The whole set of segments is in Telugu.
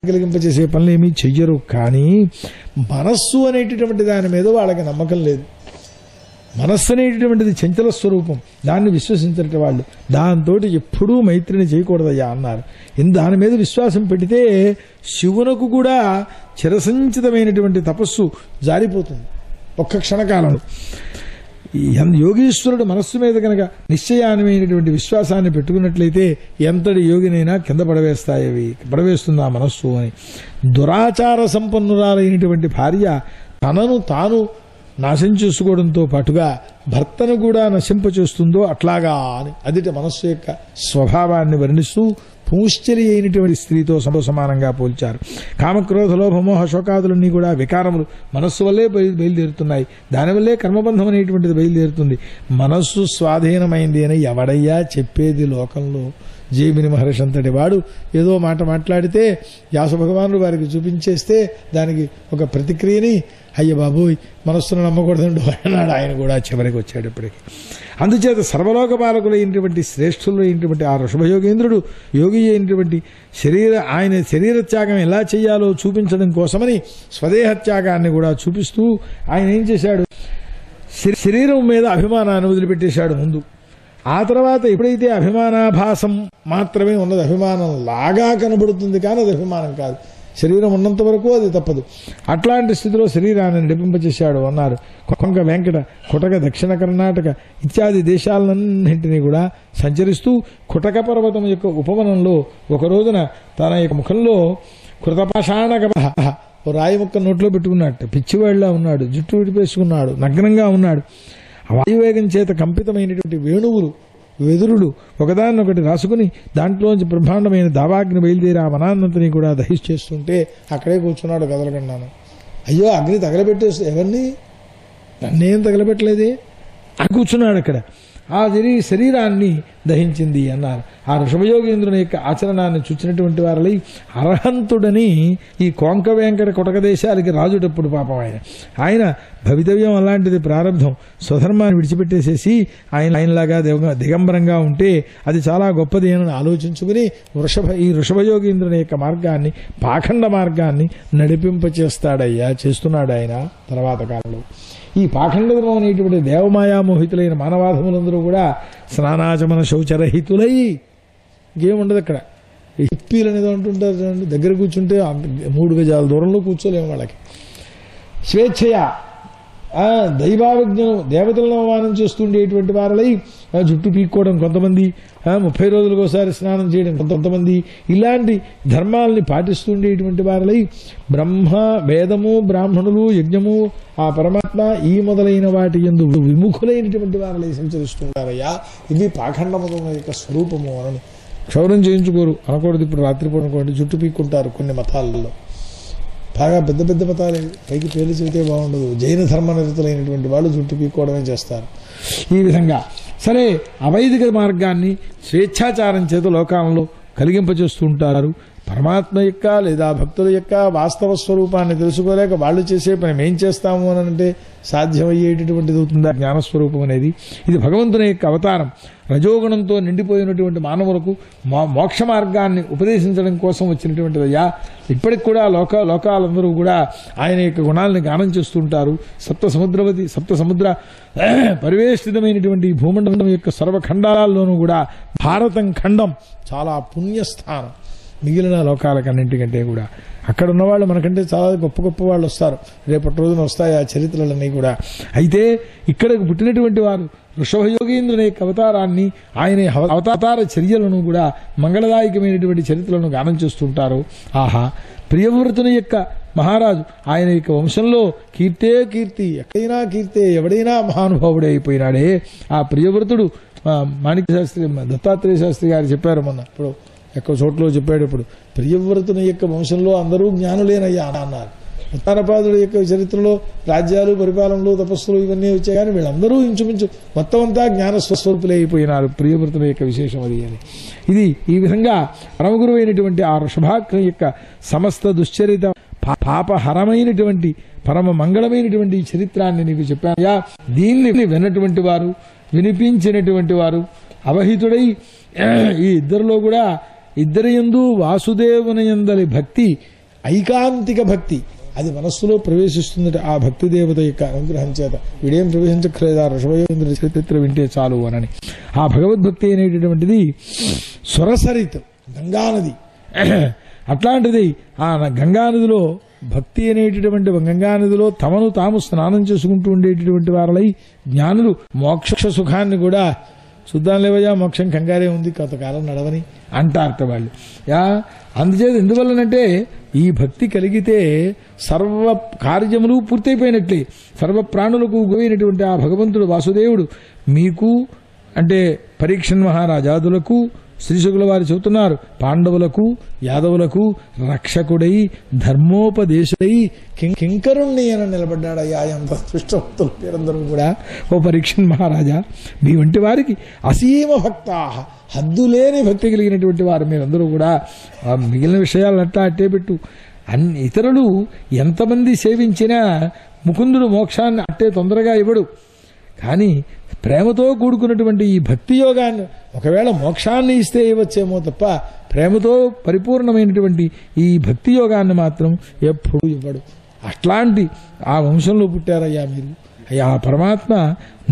కలిగింపచేసే పనులు ఏమీ చెయ్యరు. కానీ మనస్సు అనేటటువంటి దాని మీద వాళ్ళకి నమ్మకం లేదు. మనస్సు అనేటటువంటిది చంచల స్వరూపం, దాన్ని విశ్వసించట వాళ్ళు. దాంతో ఎప్పుడూ మైత్రిని చేయకూడదయ్యా అన్నారు. దాని మీద విశ్వాసం పెడితే శివునకు కూడా చిరసంచితమైనటువంటి తపస్సు జారిపోతుంది ఒక్క క్షణకాలంలో. యోగీశ్వరుడు మనస్సు మీద కనుక నిశ్చయానమైనటువంటి విశ్వాసాన్ని పెట్టుకున్నట్లయితే ఎంతటి యోగినైనా కింద పడవేస్తుంది ఆ మనస్సు అని. దురాచార సంపన్నురాలైనటువంటి భార్య తనను తాను నాశం చేసుకోవడంతో పాటుగా భర్తను కూడా నశింపచేస్తుందో అట్లాగా అని అదిట మనస్సు యొక్క స్వభావాన్ని వర్ణిస్తూ పూశ్చరి అయినటువంటి స్త్రీతో సమానంగా పోల్చారు. కామక్రోధ లోభమోహ శోకాదులన్నీ కూడా వికారములు మనస్సు వల్లే బయలుదేరుతున్నాయి. దానివల్లే కర్మబంధం అనేటువంటిది బయలుదేరుతుంది. మనస్సు స్వాధీనమైంది అని ఎవడయ్యా చెప్పేది లోకంలో? జైమిని మహర్షి అంతటి వాడు ఏదో మాట మాట్లాడితే వ్యాస భగవానుడు వారికి చూపించేస్తే దానికి ఒక ప్రతిక్రియని అయ్య బాబోయ్ మనస్సును నమ్మకూడదండు అన్నాడు. ఆయన కూడా చివరికి వచ్చాడు ఇప్పటికి. అందుచేత సర్వలోక పాలకులైనటువంటి శ్రేష్ఠులైనటువంటి ఆ ఋషభయోగేంద్రుడు యోగి అయినటువంటి ఆయన శరీర త్యాగం ఎలా చేయాలో చూపించడం కోసమని స్వదేహ త్యాగాన్ని కూడా చూపిస్తూ ఆయన ఏం చేశాడు, శరీరం మీద అభిమానాన్ని వదిలిపెట్టేశాడు ముందు. ఆ తర్వాత ఎప్పుడైతే అభిమానాభాసం మాత్రమే ఉన్నది, అభిమానం లాగా కనబడుతుంది కానీ అది అభిమానం కాదు. శరీరం ఉన్నంత వరకు అది తప్పదు. అట్లాంటి స్థితిలో శరీరాన్ని నడిపింపచేశాడు అన్నారు. కొంక వెంకట కుటక దక్షిణ కర్ణాటక ఇత్యాది దేశాలన్నింటినీ కూడా సంచరిస్తూ కుటక పర్వతం యొక్క ఉపవనంలో ఒక రోజున తన యొక్క ముఖంలో కృతపాషాణక ఓ రాయి ముక్క నోట్లో పెట్టుకున్నట్టు పిచ్చివాడిలా ఉన్నాడు, జుట్టు విడిపేసుకున్నాడు, నగ్నంగా ఉన్నాడు. వాయువేగం చేత కంపితమైనటువంటి వేణువులు వెదురులు ఒకదాన్నొకటి రాసుకుని దాంట్లోంచి బ్రహ్మాండమైన దావాగ్ని బయలుదేరి ఆ వనాన్నంతని కూడా దహించేస్తుంటే అక్కడే కూర్చున్నాడు కదలకుండాను. అయ్యో అగ్ని తగలబెట్టేస్తూ ఎవరిని, నన్నేం తగలబెట్టలేదే అని కూర్చున్నాడు అక్కడ. ఆ శరీరాన్ని దహించింది అన్నారు. ఆ ఋషభయోగేంద్రుని యొక్క ఆచరణాన్ని చూచినటువంటి వారలై అర్హంతుడని ఈ కొంక వెంకట కుటక దేశాలకి రాజుటప్పుడు పాపం ఆయన భవితవ్యం అలాంటిది ప్రారంభం. స్వధర్మాన్ని విడిచిపెట్టేసేసి ఆయనలాగా దిగంబరంగా ఉంటే అది చాలా గొప్పది అని ఆలోచించుకుని ఈ ఋషభయోగేంద్రుని యొక్క మార్గాన్ని పాఖండ మార్గాన్ని నడిపింపచేస్తాడయ్యా, చేస్తున్నాడు ఆయన తర్వాత కాలంలో. ఈ పాఖండధర్మం అనేటువంటి దేవమాయామోహితులైన మానవాధములందరూ కూడా స్నానాచమన శౌచరహితులై ఇంకేముండదు అక్కడ. హిప్పీలు అనేది అంటుంటారు చూడండి, దగ్గర కూర్చుంటే 3 గజాల దూరంలో కూర్చోలేము వాళ్ళకి. స్వేచ్ఛయ దైవావిజ్ఞం దేవతలను అవమానం చేస్తుండేటువంటి వారలై జుట్టు పీక్కోవడం కొంతమంది, 30 రోజులకు ఒకసారి స్నానం చేయడం కొంతమంది, ఇలాంటి ధర్మాలని పాటిస్తుండేటువంటి వారలై బ్రహ్మ వేదము బ్రాహ్మణులు యజ్ఞము ఆ పరమాత్మ ఈ మొదలైన వాటి యందు విముఖులైనటువంటి వారలై సంచరిస్తుంటారయ్యా. ఇది పాఖండమతం యొక్క స్వరూపము అని క్షౌరం చేయించుకోరు అనకూడదు. ఇప్పుడు రాత్రిపూట అనుకోండి జుట్టు పీక్కుంటారు కొన్ని మతాలలో, బాగా పెద్ద పెద్ద మతాలు, పైకి పేర్లు చెబితే బాగుండదు. జైన ధర్మ నిరతులైనటువంటి వాళ్ళు జుట్టు పీక్కోవడమే చేస్తారు. ఈ విధంగా సరే అవైదిక మార్గాన్ని స్వేచ్ఛాచారం చేత లోకాలలో కలిగింపచేస్తూ ఉంటారు. పరమాత్మ యొక్క లేదా భక్తుల యొక్క వాస్తవ స్వరూపాన్ని తెలుసుకోలేక వాళ్ళు చేసే పని మేం చేస్తాము అని అంటే సాధ్యమయ్యేటటువంటిది అవుతుందా జ్ఞానస్వరూపం అనేది? ఇది భగవంతుని యొక్క అవతారం. రజోగుణంతో నిండిపోయినటువంటి మానవులకు మోక్ష మార్గాన్ని ఉపదేశించడం కోసం వచ్చినటువంటిదయ్యా. ఇప్పటికి కూడా లోకాలందరూ కూడా ఆయన యొక్క గుణాలను గానం చేస్తుంటారు. సప్త సముద్ర పరివేష్టితమైనటువంటి భూమండలం యొక్క సర్వఖండాల్లోనూ కూడా భారతం ఖండం చాలా పుణ్యస్థానం. మిగిలిన లోకాలకన్నింటికంటే కూడా అక్కడ ఉన్నవాళ్ళు మనకంటే చాలా గొప్ప గొప్ప వాళ్ళు వస్తారు, రేపటి రోజున వస్తాయి ఆ చరిత్రలన్నీ కూడా. అయితే ఇక్కడకు పుట్టినటువంటి వారు ఋషభయోగేంద్రుని యొక్క అవతారాన్ని ఆయన అవతార చర్యలను కూడా మంగళదాయకమైనటువంటి చరిత్రలను గానం చేస్తుంటారు. ఆహా, ప్రియవ్రతుని యొక్క మహారాజు ఆయన యొక్క వంశంలో కీర్తే కీర్తి, ఎక్కడైనా కీర్తే, ఎవడైనా మహానుభావుడే అయిపోయినాడే. ఆ ప్రియవ్రతుడు మాణిక్య శాస్త్రి దత్తాత్రేయ శాస్త్రి గారు చెప్పారు మొన్న, ఇప్పుడు ఎక్కువ చోట్ల చెప్పాడు. ఇప్పుడు ప్రియవ్రతుని యొక్క వంశంలో అందరూ జ్ఞానులేనయ్యా అన్నారు. ఉత్తానపాదుల యొక్క చరిత్రలో రాజ్యాలు పరిపాలనలు తపస్సులు ఇవన్నీ వచ్చాయి, కానీ వీళ్ళందరూ ఇంచుమించు మొత్తం అంతా జ్ఞాన స్వస్వరూపులే అయిపోయినారు. ప్రియవ్రతుల యొక్క విశేషం అది అని. ఇది ఈ విధంగా పరమగురువు అయినటువంటి ఆ వృషభాగ్ని యొక్క సమస్త దుశ్చరిత పాపహరమైనటువంటి పరమ మంగళమైనటువంటి చరిత్రాన్ని నీకు చెప్పాయా. దీన్ని విన్నటువంటి వారు, వినిపించినటువంటి వారు అవహితుడై ఈ ఇద్దరిలో కూడా ఇద్దరి యందు వాసుదేవుని యందలి భక్తి ఐకాంతిక భక్తి అది మనస్సులో ప్రవేశిస్తుందట ఆ భక్తి దేవత యొక్క అనుగ్రహం చేత. వీడేం ప్రవేశించక్కర్లేదా, ఋషభయోగేంద్ర చరిత్ర వింటే చాలు అనని. ఆ భగవద్భక్తి అనేటటువంటిది స్వరసరిత్ గంగానది. అట్లాంటిది ఆ గంగానదిలో భక్తి అనేటటువంటి గంగానదిలో తమను తాము స్నానం చేసుకుంటూ ఉండేటటువంటి వారలై జ్ఞానులు మోక్ష సుఖాన్ని కూడా చూద్దాం లేవయ్యా, మోక్షం కంగారే ఉంది, కొంతకాలం నడవని అంటారట వాళ్ళు. అందుచేత ఎందువల్లనంటే ఈ భక్తి కలిగితే సర్వ కార్యములు పూర్తయిపోయినట్లే. సర్వ ప్రాణులకు గురైనటువంటి ఆ భగవంతుడు వాసుదేవుడు మీకు అంటే పరీక్షన్ మహారాజాదులకు శ్రీశుకుల వారు చెబుతున్నారు, పాండవులకు యాదవులకు రక్షకుడై ధర్మోపదేశుడై కింకరుణ్ణి అని నిలబడ్డాడయ్యా. ఎంత అదృష్టవంతులు మీరందరూ కూడా. ఓ పరీక్షన్ మహారాజా, మీ వంటి వారికి అసీమ భక్తా, హద్దులేని భక్తి కలిగినటువంటి వారు మీరందరూ కూడా. మిగిలిన విషయాలను అట్లా అట్టే పెట్టు. ఇతరులు ఎంతమంది సేవించినా ముకుందుడు మోక్షాన్ని అట్టే తొందరగా ఇవ్వడు. కానీ ప్రేమతో కూడుకున్నటువంటి ఈ భక్తి యోగాన్ని ఒకవేళ మోక్షాన్ని ఇస్తే ఇవ్వచ్చేమో తప్ప ప్రేమతో పరిపూర్ణమైనటువంటి ఈ భక్తి యోగాన్ని మాత్రం ఎప్పుడూ ఇవ్వడు. అట్లాంటి ఆ వంశంలో పుట్టారయ్యా మీరు. అయ్యా పరమాత్మ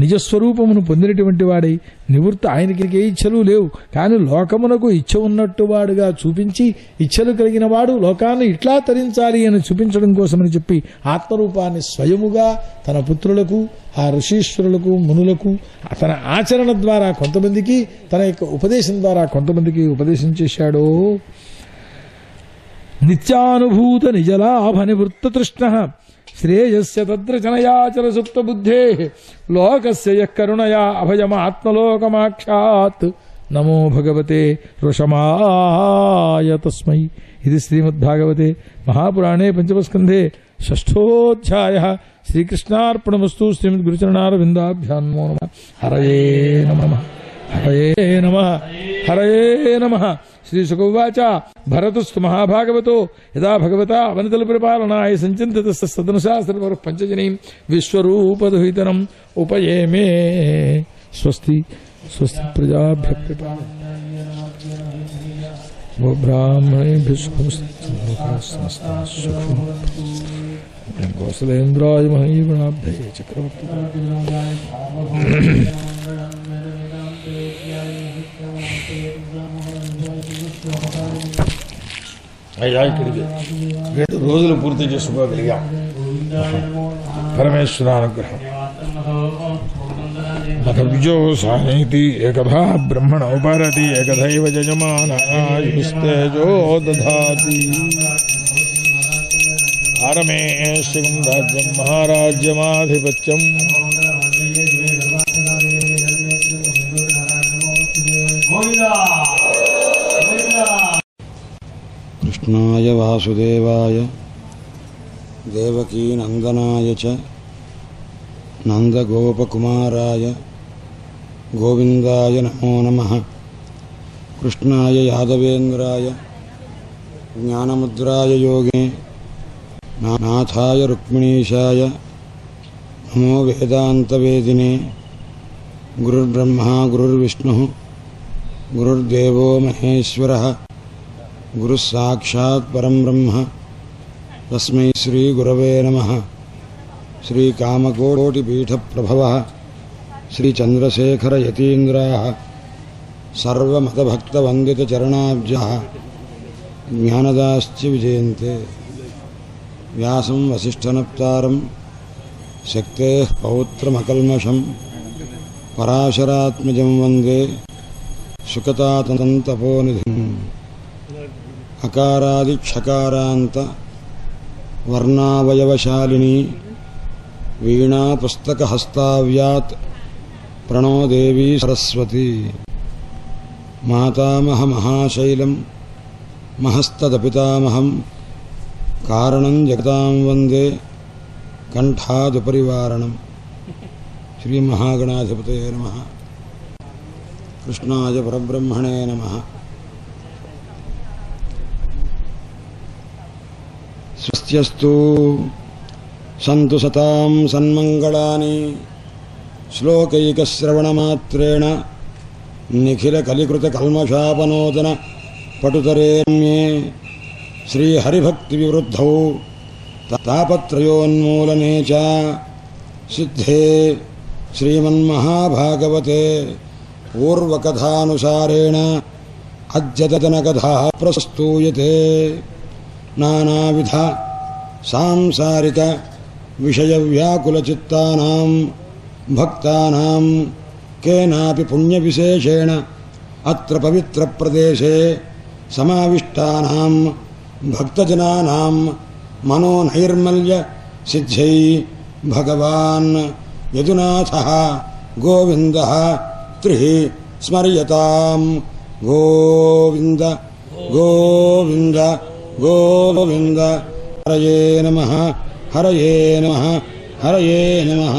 నిజస్వరూపమును పొందినటువంటి వాడై నివృత్తి, ఆయనకి ఏ ఇచ్చలు లేవు, కానీ లోకమునకు ఇచ్చ ఉన్నట్టు వాడుగా చూపించి ఇచ్చలు కలిగిన వాడు లోకాన్ని ఇట్లా తరించాలి అని చూపించడం కోసమని చెప్పి ఆత్మరూపాన్ని స్వయముగా తన పుత్రులకు ఆ ఋషీశ్వరులకు మునులకు తన ఆచరణ ద్వారా కొంతమందికి, తన యొక్క ఉపదేశం ద్వారా కొంతమందికి ఉపదేశం చేశాడో. నిత్యానుభూత నిజలాభ నివృత్త తృష్ణ శ్రేయస్య తద్రచనయాచర సుప్త బుద్ధే లోకస్య యః కరుణయా అభయమాత్మలోకమాక్షాత్ నమో భగవతే ఋషమాయ తస్మై. ఇది శ్రీమద్భాగవతే మహాపురాణే పంచమస్కంధే షష్ఠోధ్యాయః. శ్రీకృష్ణార్పణమస్తు. శ్రీమద్గురుచరణారవిందాభ్యాం నమో నమః. హరయే నమః. హరయే నమః. హరయే నమః. శ్రీశుకోవాచ భరతస్తు మహాభాగవతో యదా భగవతా అవనతల పరిపాలనాయ సంచింతిత సదనశాస్త్ర పంచజనీం విశ్వరూపదుహితరం ఉపయేమే. స్వస్తి స్వస్తి ప్రజాభ్య బ్రాహ్మణేభ్యః కౌసలేంద్రాయ మహీగుణాబ్ధయే చక్రవర్తి. అయ్యా ఇక్కడికి 2 రోజులు పూర్తి చేసుకోగలిగాం. పరమేశ్వర అనుగ్రహం. మతవ్యో సానేతి ఏకథా బ్రహ్మణ ఉపరతి ఏకథైవ యజమానస్తేజో దధాతి. ఆరమేశ్వరం రాజ్యం మహారాజ్యమాధిపత్యం. కృష్ణాయ వాసుదేవాయ దేవకీ నందనాయ చ నందగోపకుమారాయ గోవిందాయ నమో నమః. కృష్ణాయ యాదవేంద్రాయ జ్ఞానముద్రాయ యోగే నాథాయ రుక్మిణీశాయ నమో వేదాంతవేదినే. గురుర్బ్రహ్మా గురుర్విష్ణుః గురుర్దేవో మహేశ్వరః గురుస్సాక్షాత్ పరం బ్రహ్మ తస్మై శ్రీ గురవే నమః. శ్రీ కామకోటిపీఠ ప్రభవః శ్రీ చంద్రశేఖర యతీంద్రాః సర్వమతభక్తవందిత చరణాబ్జః జ్ఞానదాశ్చ విజయంతే. వ్యాసం వసిష్ఠనప్తారం శక్తేః పౌత్రమకల్మషం పరాశరాత్మజం వందే సుఖతాతం తపోనిధిం. అకారాదిక్షకారాంత వర్ణావయవశాలిని వీణా పుస్తకహస్తావ్యాత్ ప్రణో దేవీ సరస్వతి. మాతామహ మహాశైలం మహస్తదపితామహం కారణం జగతాం వందే కంఠాదుపరివారణం. శ్రీ మహాగణాధిపతయే నమః. కృష్ణాయ పరబ్రహ్మణే నమః. స్వస్త్యస్తు సంతు సతాం సన్మంగళాని శ్లోకైకశ్రవణమాత్రేణ నిఖిల కలికృత కల్మషాపనోదన పటుతరేమ్యే శ్రీహరిభక్తివివృద్ధౌ తాపత్రయోన్మూలనే చ సిద్ధే శ్రీమన్మహాభాగవతే పూర్వకథానుసారేణ అద్యతనకథా ప్రస్తూయతే. నానావిధ సాంసారిక విషయవ్యాకులచిత్తానాం భక్తానాం కేనాపి పుణ్యవిశేషేణ అత్ర పవిత్రప్రదేశే సమావిష్టానాం భక్తజనానాం మనోనైర్మల్య సిద్ధ్యై భగవాన్ యదునాథః గోవిందః త్రిః స్మర్యతాం. గోవింద గోవింద గోవింద. హరయే నమః హరయే నమః హరయే నమః.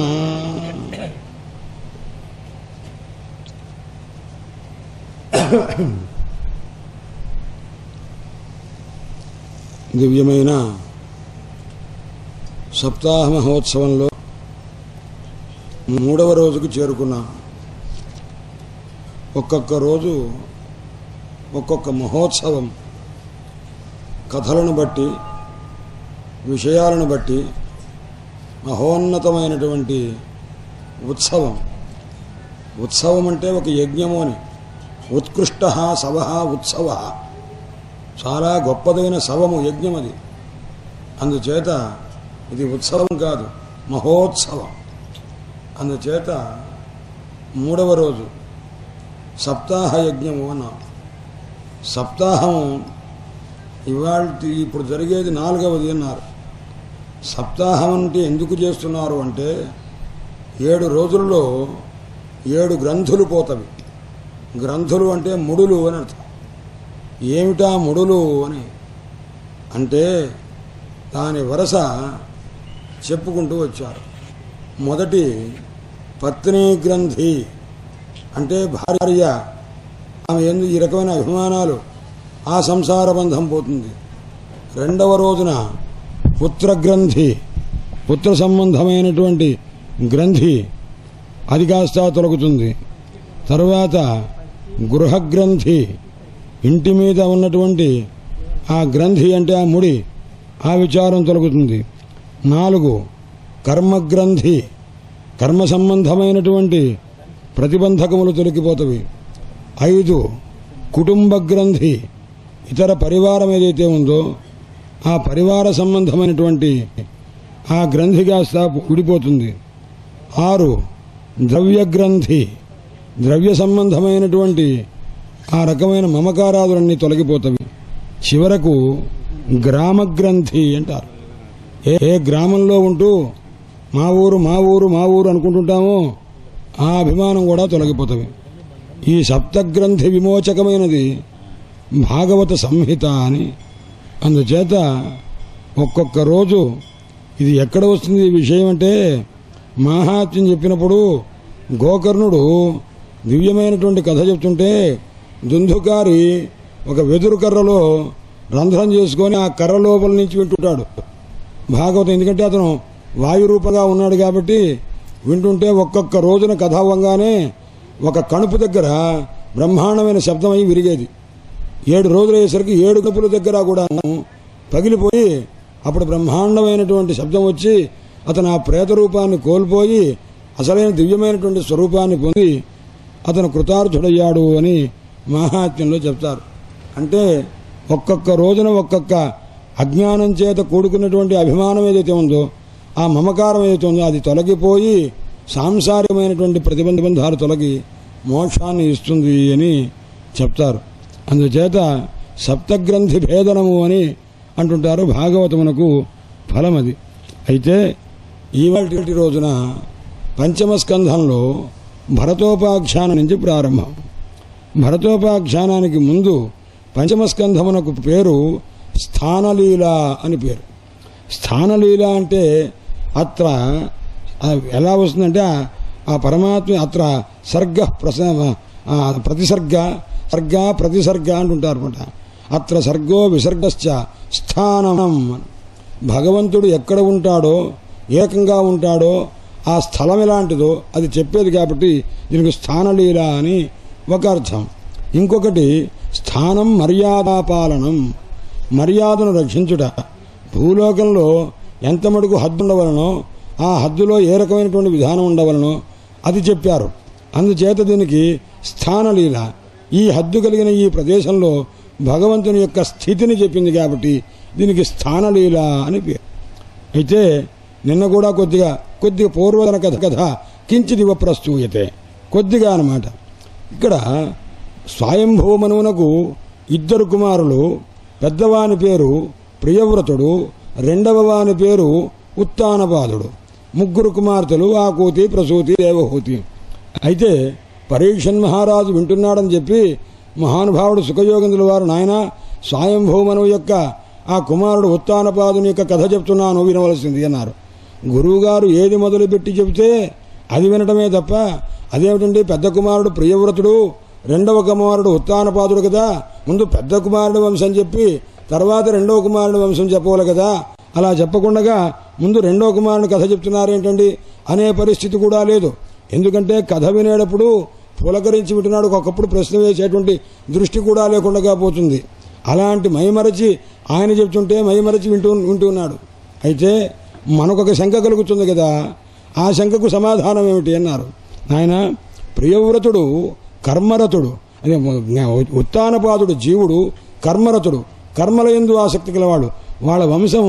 దివ్యమైన సప్తాహ మహోత్సవంలో 3వ రోజుకు చేరుకున్నాం. ఒక్కొక్క రోజు ఒక్కొక్క మహోత్సవం కథలను బట్టి విషయాలను బట్టి మహోన్నతమైనటువంటి ఉత్సవం. ఉత్సవం అంటే ఒక యజ్ఞము అని. ఉత్కృష్ట సవ ఉత్సవ, చాలా గొప్పదైన సవము యజ్ఞం అది. అందుచేత ఇది ఉత్సవం కాదు, మహోత్సవం. అందుచేత 3వ రోజు సప్తాహ యజ్ఞము అన్నాం. సప్తాహం ఇవాళ ఇప్పుడు జరిగేది 4వది అన్నారు. సప్తాహం అంటే ఎందుకు చేస్తున్నారు అంటే 7 రోజుల్లో 7 గ్రంథులు పోతవి. గ్రంథులు అంటే ముడులు అని అర్థం. ఏమిటా ముడులు అని అంటే దాని వరస చెప్పుకుంటూ వచ్చారు. మొదటి పత్ని గ్రంథి అంటే భార్య, ఆమె ఎందు ఈ రకమైన అభిమానాలు, ఆ సంసార బంధం పోతుంది. 2వ రోజున పుత్రగ్రంథి, పుత్ర సంబంధమైనటువంటి గ్రంథి, అది కాస్త తొలగుతుంది. తరువాత గృహగ్రంథి, ఇంటి మీద ఉన్నటువంటి ఆ గ్రంథి అంటే ఆ ముడి, ఆ విచారం తొలగుతుంది. 4 కర్మగ్రంథి, కర్మ సంబంధమైనటువంటి ప్రతిబంధకములు తొలగిపోతవి. 5 కుటుంబ గ్రంథి, ఇతర పరివారం ఏదైతే ఉందో ఆ పరివార సంబంధమైనటువంటి ఆ గ్రంథి కాస్త విడిపోతుంది. 6 ద్రవ్య గ్రంథి, ద్రవ్య సంబంధమైనటువంటి ఆ రకమైన మమకారాదులన్నీ తొలగిపోతవి. చివరకు గ్రామగ్రంథి అంటారు. ఏ గ్రామంలో ఉంటూ మా ఊరు మా ఊరు మా ఊరు అనుకుంటుంటామో ఆ అభిమానం కూడా తొలగిపోతవి. ఈ సప్తగ్రంథి విమోచకమైనది భాగవత సంహిత అని. అందుచేత ఒక్కొక్క రోజు ఇది ఎక్కడ వస్తుంది ఈ విషయం అంటే, మాహాత్మ్యం చెప్పినప్పుడు గోకర్ణుడు దివ్యమైనటువంటి కథ చెప్తుంటే దుందుకారి ఒక వెదురు కర్రలో రంధ్రం చేసుకొని ఆ కర్ర లోపల నుంచి వింటుంటాడు భాగవతం. ఎందుకంటే అతను వాయురూపంగా ఉన్నాడు కాబట్టి వింటుంటే ఒక్కొక్క రోజున కథ అవ్వంగానే ఒక కణుపు దగ్గర బ్రహ్మాండమైన శబ్దం అయి విరిగేది. 7 రోజులు అయ్యేసరికి 7 కణుపుల దగ్గర కూడా పగిలిపోయి అప్పుడు బ్రహ్మాండమైనటువంటి శబ్దం వచ్చి అతను ఆ ప్రేత రూపాన్ని కోల్పోయి అసలైన దివ్యమైనటువంటి స్వరూపాన్ని పొంది అతను కృతార్థుడయ్యాడు అని మహాత్మ్యంలో చెప్తారు. అంటే ఒక్కొక్క రోజున ఒక్కొక్క అజ్ఞానం చేత కూడుకున్నటువంటి అభిమానం ఏదైతే ఉందో, ఆ మమకారం ఏదైతే ఉందో అది తొలగిపోయి సాంసారికమైనటువంటి ప్రతిబంధాలు తొలగి మోక్షాన్ని ఇస్తుంది అని చెప్తారు. అందుచేత సప్తగ్రంథి భేదనము అని అంటుంటారు. భాగవతమునకు ఫలం అది. అయితే ఈవాటి రోజున పంచమ స్కంధంలో భరతోపాఖ్యానం నుంచి ప్రారంభం. భరతోపాఖ్యానానికి ముందు పంచమ స్కంధమునకు పేరు స్థానలీల అని పేరు. స్థానలీల అంటే అత్ర ఎలా వస్తుందంటే ఆ పరమాత్మ అత్ర సర్గ ప్రతిసర్గ సర్గ ప్రతిసర్గ అంటుంటారు అనమాట. అత్ర సర్గో విసర్గశ్చ స్థానం. భగవంతుడు ఎక్కడ ఉంటాడో, ఏకంగా ఉంటాడో, ఆ స్థలం ఎలాంటిదో అది చెప్పేది కాబట్టి దీనికి స్థానలీల అని ఒక అర్థం. ఇంకొకటి స్థానం మర్యాదాపాలనం. మర్యాదను రక్షించుట, భూలోకంలో ఎంత మటుకు హద్దు ఉండవలనో ఆ హద్దులో ఏ రకమైనటువంటి విధానం ఉండవలనో అది చెప్పారు. అందుచేత దీనికి స్థానలీల, ఈ హద్దు కలిగిన ఈ ప్రదేశంలో భగవంతుని యొక్క స్థితిని చెప్పింది కాబట్టి దీనికి స్థానలీల అని పేరు. అయితే నిన్న కూడా కొద్దిగా పూర్వతన కథ కించిదివ ప్రస్తూయతే, కొద్దిగా అన్నమాట. ఇక్కడ స్వయంభూమనునకు 2 కుమారులు, పెద్దవాని పేరు ప్రియవ్రతుడు, రెండవ వాని పేరు ఉత్తానపాదుడు, 3 కుమార్తెలు ఆకూతి, ప్రసూతి, దేవహూతి. అయితే పరీక్షన్ మహారాజు వింటున్నాడని చెప్పి మహానుభావుడు సుఖయోగేంద్రుల వారు, నాయన స్వయంభూమనువు యొక్క ఆ కుమారుడు ఉత్తానపాదుని యొక్క కథ చెప్తున్నాను, వినవలసింది అన్నారు. గురువుగారు ఏది మొదలుపెట్టి చెబితే అది వినటమే తప్ప, అదేమిటండి పెద్ద కుమారుడు ప్రియవ్రతుడు, రెండవ కుమారుడు ఉత్తానపాదుడు కదా, ముందు పెద్ద కుమారుడు వంశం చెప్పి తర్వాత రెండవ కుమారుడు వంశం చెప్పవాలి కదా, అలా చెప్పకుండా ముందు రెండవ కుమారుని కథ చెప్తున్నారేంటండి అనే పరిస్థితి కూడా లేదు. ఎందుకంటే కథ వినేటప్పుడు పులకరించి వింటున్నాడు, ఒకప్పుడు ప్రశ్న వేసేటువంటి దృష్టి కూడా లేకుండా పోతుంది. అలాంటి మైమరచి ఆయన చెప్తుంటే మైమరచి వింటున్నాడు. అయితే మనకొక శంక కలుగుతుంది కదా, ఆ శంకకు సమాధానం ఏమిటి అన్నారు. ఆయన ప్రియవ్రతుడు కర్మరతుడు, అదే ఉత్తానపాదుడు జీవుడు కర్మరతుడు, కర్మల యందు ఆసక్తి గలవాడు. వాళ్ళ వంశం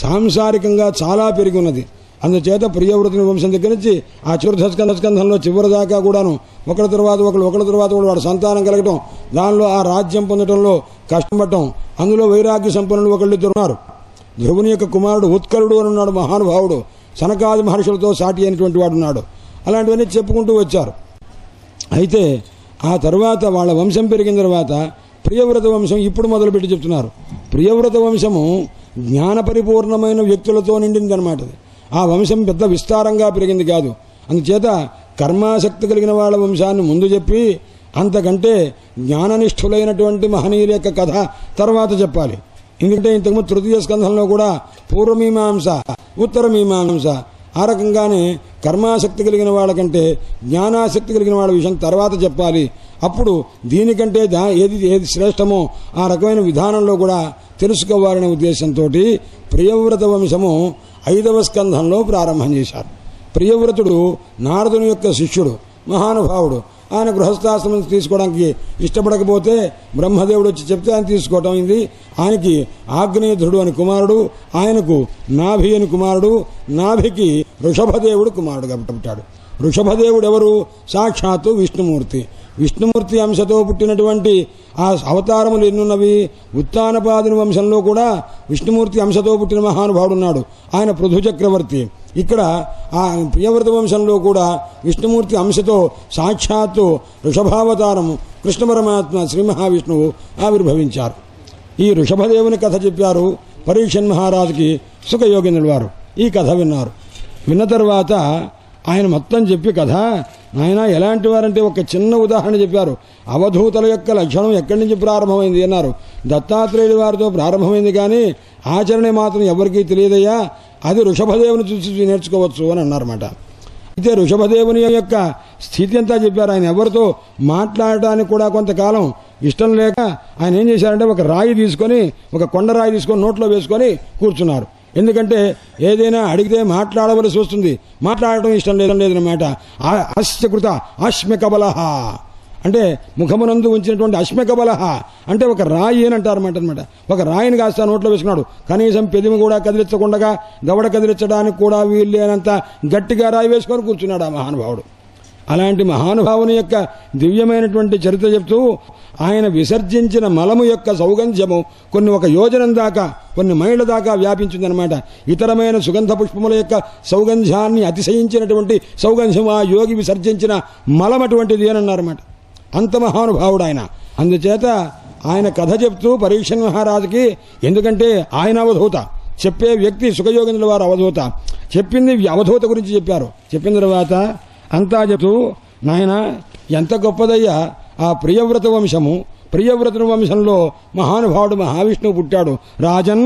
సాంసారికంగా చాలా పెరిగి ఉన్నది. అందుచేత ప్రియవ్రతుని వంశం దగ్గర నుంచి ఆ చతుర్థస్కంధంలో చివరి దాకా కూడాను ఒకరి తర్వాత ఒకడు వాడు సంతానం కలగటం, దానిలో ఆ రాజ్యం పొందటంలో కష్టపడటం, అందులో వైరాగ్య సంపన్నులు ఒకళ్ళిద్దరు ఉన్నారు. ధ్రువుని యొక్క కుమారుడు ఉత్కలుడు అని ఉన్నాడు, మహానుభావుడు, సనకాది మహర్షులతో సాటి అయినటువంటి వాడు ఉన్నాడు. అలాంటివన్నీ చెప్పుకుంటూ వచ్చారు. అయితే ఆ తర్వాత వాళ్ళ వంశం పెరిగిన తర్వాత ప్రియవ్రత వంశం ఇప్పుడు మొదలుపెట్టి చెప్తున్నారు. ప్రియవ్రత వంశము జ్ఞానపరిపూర్ణమైన వ్యక్తులతో నిండిందనమాట. ఆ వంశం పెద్ద విస్తారంగా పెరిగింది కాదు. అందుచేత కర్మాసక్తి కలిగిన వాళ్ళ వంశాన్ని ముందు చెప్పి అంతకంటే జ్ఞాననిష్ఠులైనటువంటి మహనీయుల యొక్క కథ తర్వాత చెప్పాలి. ఎందుకంటే ఇంతకుముందు తృతీయ స్కంధంలో కూడా పూర్వమీమాంస ఉత్తరమీమాంస ఆ రకంగానే కర్మాసక్తి కలిగిన వాళ్ళకంటే జ్ఞానాసక్తి కలిగిన వాళ్ళ విషయం తర్వాత చెప్పాలి. అప్పుడు దీనికంటే ఏది శ్రేష్టమో ఆ రకమైన విధానంలో కూడా తెలుసుకోవాలనే ఉద్దేశంతో ప్రియవ్రత వంశము 5వ స్కంధంలో ప్రారంభం చేశారు. ప్రియవ్రతుడు నారదుని యొక్క శిష్యుడు, మహానుభావుడు. ఆయన గృహస్థాశ్రమం తీసుకోవడానికి ఇష్టపడకపోతే బ్రహ్మదేవుడు వచ్చి చెప్తే ఆయన తీసుకోవటం అయింది. ఆయనకి ఆగ్నేయధ్రుడు అని కుమారుడు, ఆయనకు నాభి అని కుమారుడు, నాభికి వృషభదేవుడు కుమారుడుగా పుట్టాడు. వృషభదేవుడు ఎవరు? సాక్షాత్తు విష్ణుమూర్తి. విష్ణుమూర్తి అంశతో పుట్టినటువంటి ఆ అవతారములు ఎన్నున్నవి. ఉత్తానపాదుని వంశంలో కూడా విష్ణుమూర్తి అంశతో పుట్టిన మహానుభావుడు ఉన్నాడు, ఆయన పృథు చక్రవర్తి. ఇక్కడ ఆ ప్రియవ్రత వంశంలో కూడా విష్ణుమూర్తి అంశతో సాక్షాత్తు వృషభావతారము కృష్ణ పరమాత్మ శ్రీ మహావిష్ణువు ఆవిర్భవించారు. ఈ వృషభదేవుని కథ చెప్పారు పరీక్షన్ మహారాజుకి సుఖయోగేంద్రుల వారు. ఈ కథ విన్నారు. విన్న తర్వాత ఆయన మొత్తం చెప్పి కథ, ఆయన ఎలాంటి వారంటే ఒక చిన్న ఉదాహరణ చెప్పారు. అవధూతల యొక్క లక్షణం ఎక్కడి నుంచి ప్రారంభమైంది అన్నారు. దత్తాత్రేయుడి వారితో ప్రారంభమైంది, కానీ ఆచరణ మాత్రం ఎవరికీ తెలియదయ్యా, అది వృషభదేవుని చూసి నేర్చుకోవచ్చు అని అన్నారన్నమాట. అయితే వృషభదేవుని యొక్క స్థితి అంతా చెప్పారు. ఆయన ఎవరితో మాట్లాడటానికి కూడా కొంతకాలం ఇష్టం లేక ఆయన ఏం చేశారంటే ఒక రాయి తీసుకొని, ఒక కొండరాయి తీసుకొని నోట్లో వేసుకొని కూర్చున్నారు. ఎందుకంటే ఏదైనా అడిగితే మాట్లాడవలసి వస్తుంది, మాట్లాడటం ఇష్టం లేదన్నమాట. ఆశ్చకృత ఆశ్మ్యకబలహ అంటే ముఖమునందు ఉంచినటువంటి అశ్మ్యకబలహ అంటే ఒక రాయి అని అంటారన్నమాట. ఒక రాయిని కాస్త నోట్లో వేసుకున్నాడు, కనీసం పెదిమి కూడా కదిలించకుండా దవడ కదిలించడానికి కూడా వీల్లేనంత గట్టిగా రాయి వేసుకొని కూర్చున్నాడు ఆ మహానుభావుడు. అలాంటి మహానుభావుని యొక్క దివ్యమైనటువంటి చరిత్ర చెప్తూ ఆయన విసర్జించిన మలము యొక్క సౌగంధ్యము ఒక యోజనం దాకా, కొన్ని మైళ్ళ దాకా వ్యాపించిందనమాట. ఇతరమైన సుగంధ పుష్పముల యొక్క సౌగంధ్యాన్ని అతిశయించినటువంటి సౌగంధ్యం ఆ యోగి విసర్జించిన మలం అటువంటిది అని అన్నారన్నమాట. అంత మహానుభావుడు ఆయన. అందుచేత ఆయన కథ చెప్తూ పరీక్షన్ మహారాజుకి, ఎందుకంటే ఆయన అవధూత, చెప్పే వ్యక్తి సుఖయోగేంద్రుల వారు అవధూత, చెప్పింది అవధూత గురించి చెప్పారు. చెప్పిన తర్వాత అంతా చెప్తూ, నాయన ఎంత గొప్పదయ్యా ఆ ప్రియవ్రత వంశము. ప్రియవ్రత వంశంలో మహానుభావుడు మహావిష్ణువు పుట్టాడు. రాజన్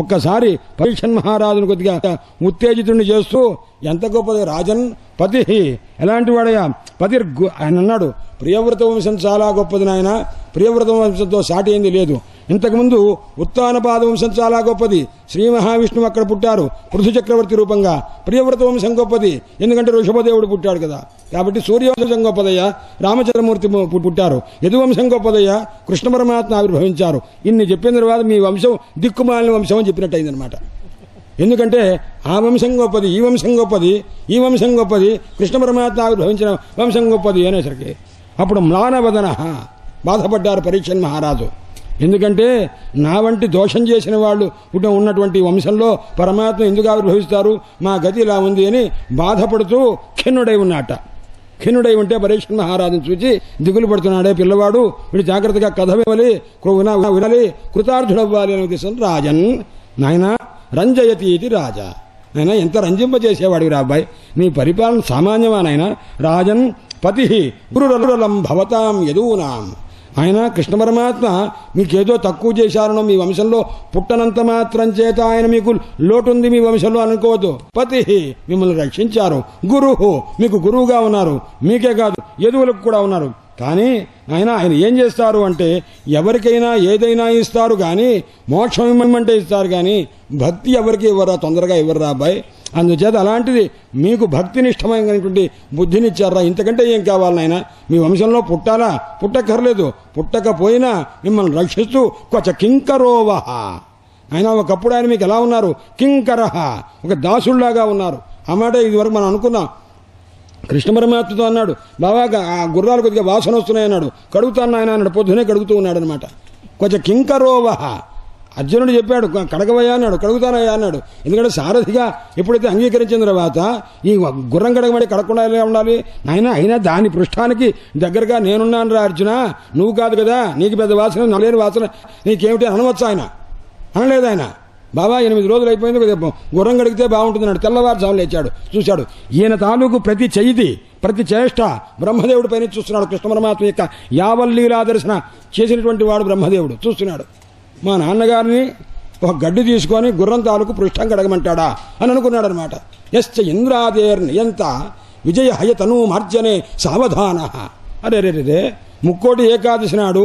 ఒక్కసారి పరీక్షన్ మహారాజును కొద్దిగా ఉత్తేజితుడిని చేస్తూ, ఎంత గొప్పది రాజన్ పతి, ఎలాంటి వాడయ్యా పతి ఆయన అన్నాడు. ప్రియవ్రత వంశం చాలా గొప్పది నాయన, ప్రియవ్రత వంశంతో సాటి ఏంది లేదు. ఇంతకుముందు ఉత్తానపాద వంశం చాలా గొప్పది. శ్రీ మహావిష్ణువు అక్కడ పుట్టారు పృథు చక్రవర్తి రూపంగా. ప్రియవ్రత వంశం గొప్పది, ఎందుకంటే ఋషభదేవుడు పుట్టాడు కదా. కాబట్టి సూర్యవంశం గొప్పదయ్యా, రామచంద్రమూర్తి పుట్టారు. యదువంశం గొప్పదయ్యా, కృష్ణ పరమాత్మ ఆవిర్భవించారు. ఇన్ని చెప్పిన తర్వాత మీ వంశం దిక్కుమాలిన వంశం అని చెప్పినట్టు అయిందనమాట. ఎందుకంటే ఆ వంశం గొప్పది, ఈ వంశం గొప్పది, ఈ వంశం గొప్పది, కృష్ణ పరమాత్మ ఆవిర్భవించిన వంశం గొప్పది అనేసరికి అప్పుడు మ్లానవదన బాధపడ్డారు పరీక్షణ్ మహారాజు. ఎందుకంటే నా వంటి దోషం చేసిన వాళ్ళు ఉన్నటువంటి వంశంలో పరమాత్మ ఎందుకు ఆవిర్భవిస్తారు, మా గతి ఇలా ఉంది అని బాధపడుతూ ఖిన్నుడై ఉన్నట. ఖిన్నుడై ఉంటే పరీక్షణ్ మహారాజును చూచి దిగులు పడుతున్నాడే పిల్లవాడు, వీడు జాగ్రత్తగా కథ వినాలి, కృతార్థుడవ్వాలి అనే ఉద్దేశం. రాజన్ నాయన రంజయతి ఇది రాజా, నాయన ఎంత రంజింపజేసేవాడివి రా అబ్బాయి, నీ పరిపాలన సామాన్యమా నాయన. రాజన్ పతి గురురలం భవతాం యదూనాం. ఆయన కృష్ణ పరమాత్మ మీకేదో తక్కువ చేశారనో, మీ వంశంలో పుట్టనంత మాత్రం చేత ఆయన మీకు లోటుంది మీ వంశంలో అనుకోవద్దు. పతి మిమ్మల్ని రక్షించారు, గురువు మీకు గురువుగా ఉన్నారు, మీకే కాదు యదువులకు కూడా ఉన్నారు. కానీ ఆయన ఏం చేస్తారు అంటే ఎవరికైనా ఏదైనా ఇస్తారు కానీ మోక్షం ఇవ్వమంటే ఇస్తారు కానీ భక్తి ఎవరికి ఇవ్వరా, తొందరగా ఇవ్వరా అబ్బాయి. అందుచేత అలాంటిది మీకు భక్తినిష్టమైనటువంటి బుద్ధినిచ్చారా, ఇంతకంటే ఏం కావాలి నాయన. మీ వంశంలో పుట్టాలా, పుట్టక్కర్లేదు, పుట్టకపోయినా మిమ్మల్ని రక్షిస్తూ కొచ్చ కింకరోవహ. ఆయన ఒకప్పుడు ఆయన మీకు ఎలా ఉన్నారు, కింకరహ, ఒక దాసుళ్లాగా ఉన్నారు. ఆ మాట ఇదివరకు మనం అనుకున్నాం. కృష్ణ పరమాత్మతో అన్నాడు, బాబా ఆ గుర్రాలు కొద్దిగా వాసన వస్తున్నాయన్నాడు, కడుగుతాను ఆయన అన్నాడు, పొద్దునే కడుగుతూ ఉన్నాడు అనమాట. కొంచెం కింకరోవహ. అర్జునుడు చెప్పాడు కడగవయ్యా అన్నాడు, కడుగుతానయ్యా అన్నాడు. ఎందుకంటే సారథిగా ఎప్పుడైతే అంగీకరించిన తర్వాత ఈ గుర్రం కడగమని కడగకుండా ఉండాలి నాయన. అయినా దాని పృష్ఠానికి దగ్గరగా నేనున్నాను రా అర్జున, నువ్వు కాదు కదా, నీకు పెద్ద వాసన నలేని వాసన నీకేమిటి అనవచ్చు. ఆయన అనలేదు. ఆయన బాబా 8 రోజులు అయిపోయింది, గుర్రం కడిగితే బాగుంటుంది అన్నాడు. తెల్లవారుజాము లేచాడు, చూశాడు ఈయన తాలూకు ప్రతి చెయ్యి ప్రతి చేష్ట బ్రహ్మదేవుడి పైన చూస్తున్నాడు. కృష్ణ పరమాత్మ యొక్క యావల్లీలా దర్శన చేసినటువంటి వాడు బ్రహ్మదేవుడు చూస్తున్నాడు. మా నాన్నగారిని ఒక గడ్డి తీసుకొని గుర్రం తాలూకు పృష్ఠం కడగమంటాడా అని అనుకున్నాడు అనమాట. యశ్చ ఇంద్రాదేర్ నియంత విజయ హయతను మార్జనే సావధాన. అరే రే ముక్కోటి ఏకాదశి నాడు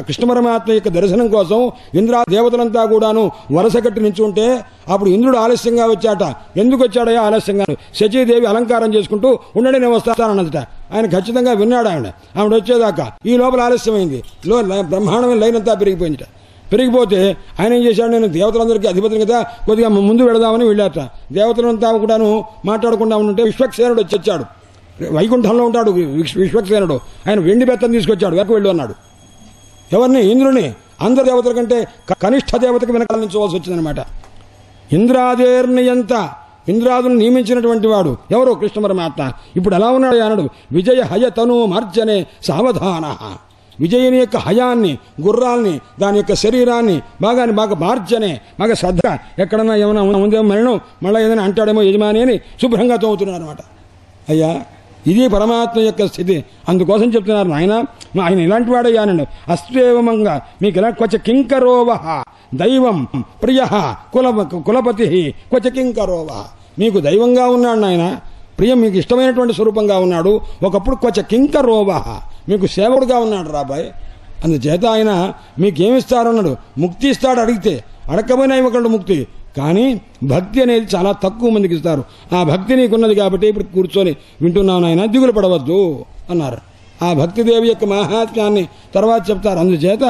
కృష్ణ పరమాత్మ యొక్క దర్శనం కోసం ఇంద్రా దేవతలంతా కూడాను వరస కట్టి నించుంటే అప్పుడు ఇంద్రుడు ఆలస్యంగా వచ్చాట. ఎందుకు వచ్చాడయా ఆలస్యంగా, శచీదేవి అలంకారం చేసుకుంటూ ఉండండి నేను వస్తానన్నదట. ఆయన ఖచ్చితంగా విన్నాడు. ఆవిడ వచ్చేదాకా ఈ లోపల ఆలస్యమైంది. బ్రహ్మాండమైన లైన్ అంతా పెరిగిపోయింది. పెరిగిపోతే ఆయన ఏం చేశాడు, నేను దేవతలందరికీ అధిపతిని కదా, కొద్దిగా ముందు వెళదామని వెళ్ళాట. దేవతలంతా కూడాను మాట్లాడకుండా ఉంటే విశ్వక్సేనుడు వచ్చాడు. వైకుంఠంలో ఉంటాడు విశ్వక్సేనుడు. ఆయన వెండి బెత్తం తీసుకొచ్చాడు, వెనక వెళ్ళు అన్నాడు. ఎవరిని? ఇంద్రుని. అందరి దేవతల కంటే కనిష్ట దేవతకు వెనకాల నుంచోవాల్సి వచ్చిందనమాట. ఇంద్రాదేర్నియంత, ఇంద్రాదులను నియమించినటువంటి వాడు ఎవరు? కృష్ణ పరమాత్మ. ఇప్పుడు ఎలా ఉన్నాడు అన్నాడు, విజయ హయ తను మార్జనే సావధాన. విజయుని యొక్క హయాన్ని, గుర్రాల్ని, దాని యొక్క శరీరాన్ని బాగా మార్జనే, బాగా శ్రద్ధ, ఎక్కడన్నా ఏమైనా ఉందేమో మరణం మళ్ళీ ఏదైనా అంటాడేమో యజమాని అని శుభ్రంగా తోముతున్నాడు అనమాట. అయ్యా ఇది పరమాత్మ యొక్క స్థితి. అందుకోసం చెప్తున్నారు నాయన ఆయన ఇలాంటి వాడయ్యానండి. అస్వేమంగా మీకు ఇలా కొచ్చ కింకరోవహ దైవం ప్రియ కులపతి కొచ్చ కింకరోవహ. మీకు దైవంగా ఉన్నాడు నాయన, ప్రియం మీకు ఇష్టమైనటువంటి స్వరూపంగా ఉన్నాడు. ఒకప్పుడు కొచ్చ కింకరోవహ మీకు సేవకుడుగా ఉన్నాడు రాబాయ్. అందుచేత ఆయన మీకేమిస్తారన్నాడు, ముక్తి ఇస్తాడు అడిగితే, అడగకపోయినా ఇవ్వగలడు ముక్తి. కానీ భక్తి అనేది చాలా తక్కువ మందికి ఇస్తారు. ఆ భక్తి నీకున్నది కాబట్టి ఇప్పుడు కూర్చొని వింటున్నాను ఆయన, దిగులు పడవద్దు అన్నారు. ఆ భక్తిదేవి యొక్క మహాత్మ్యాన్ని తర్వాత చెప్తారు. అందుచేత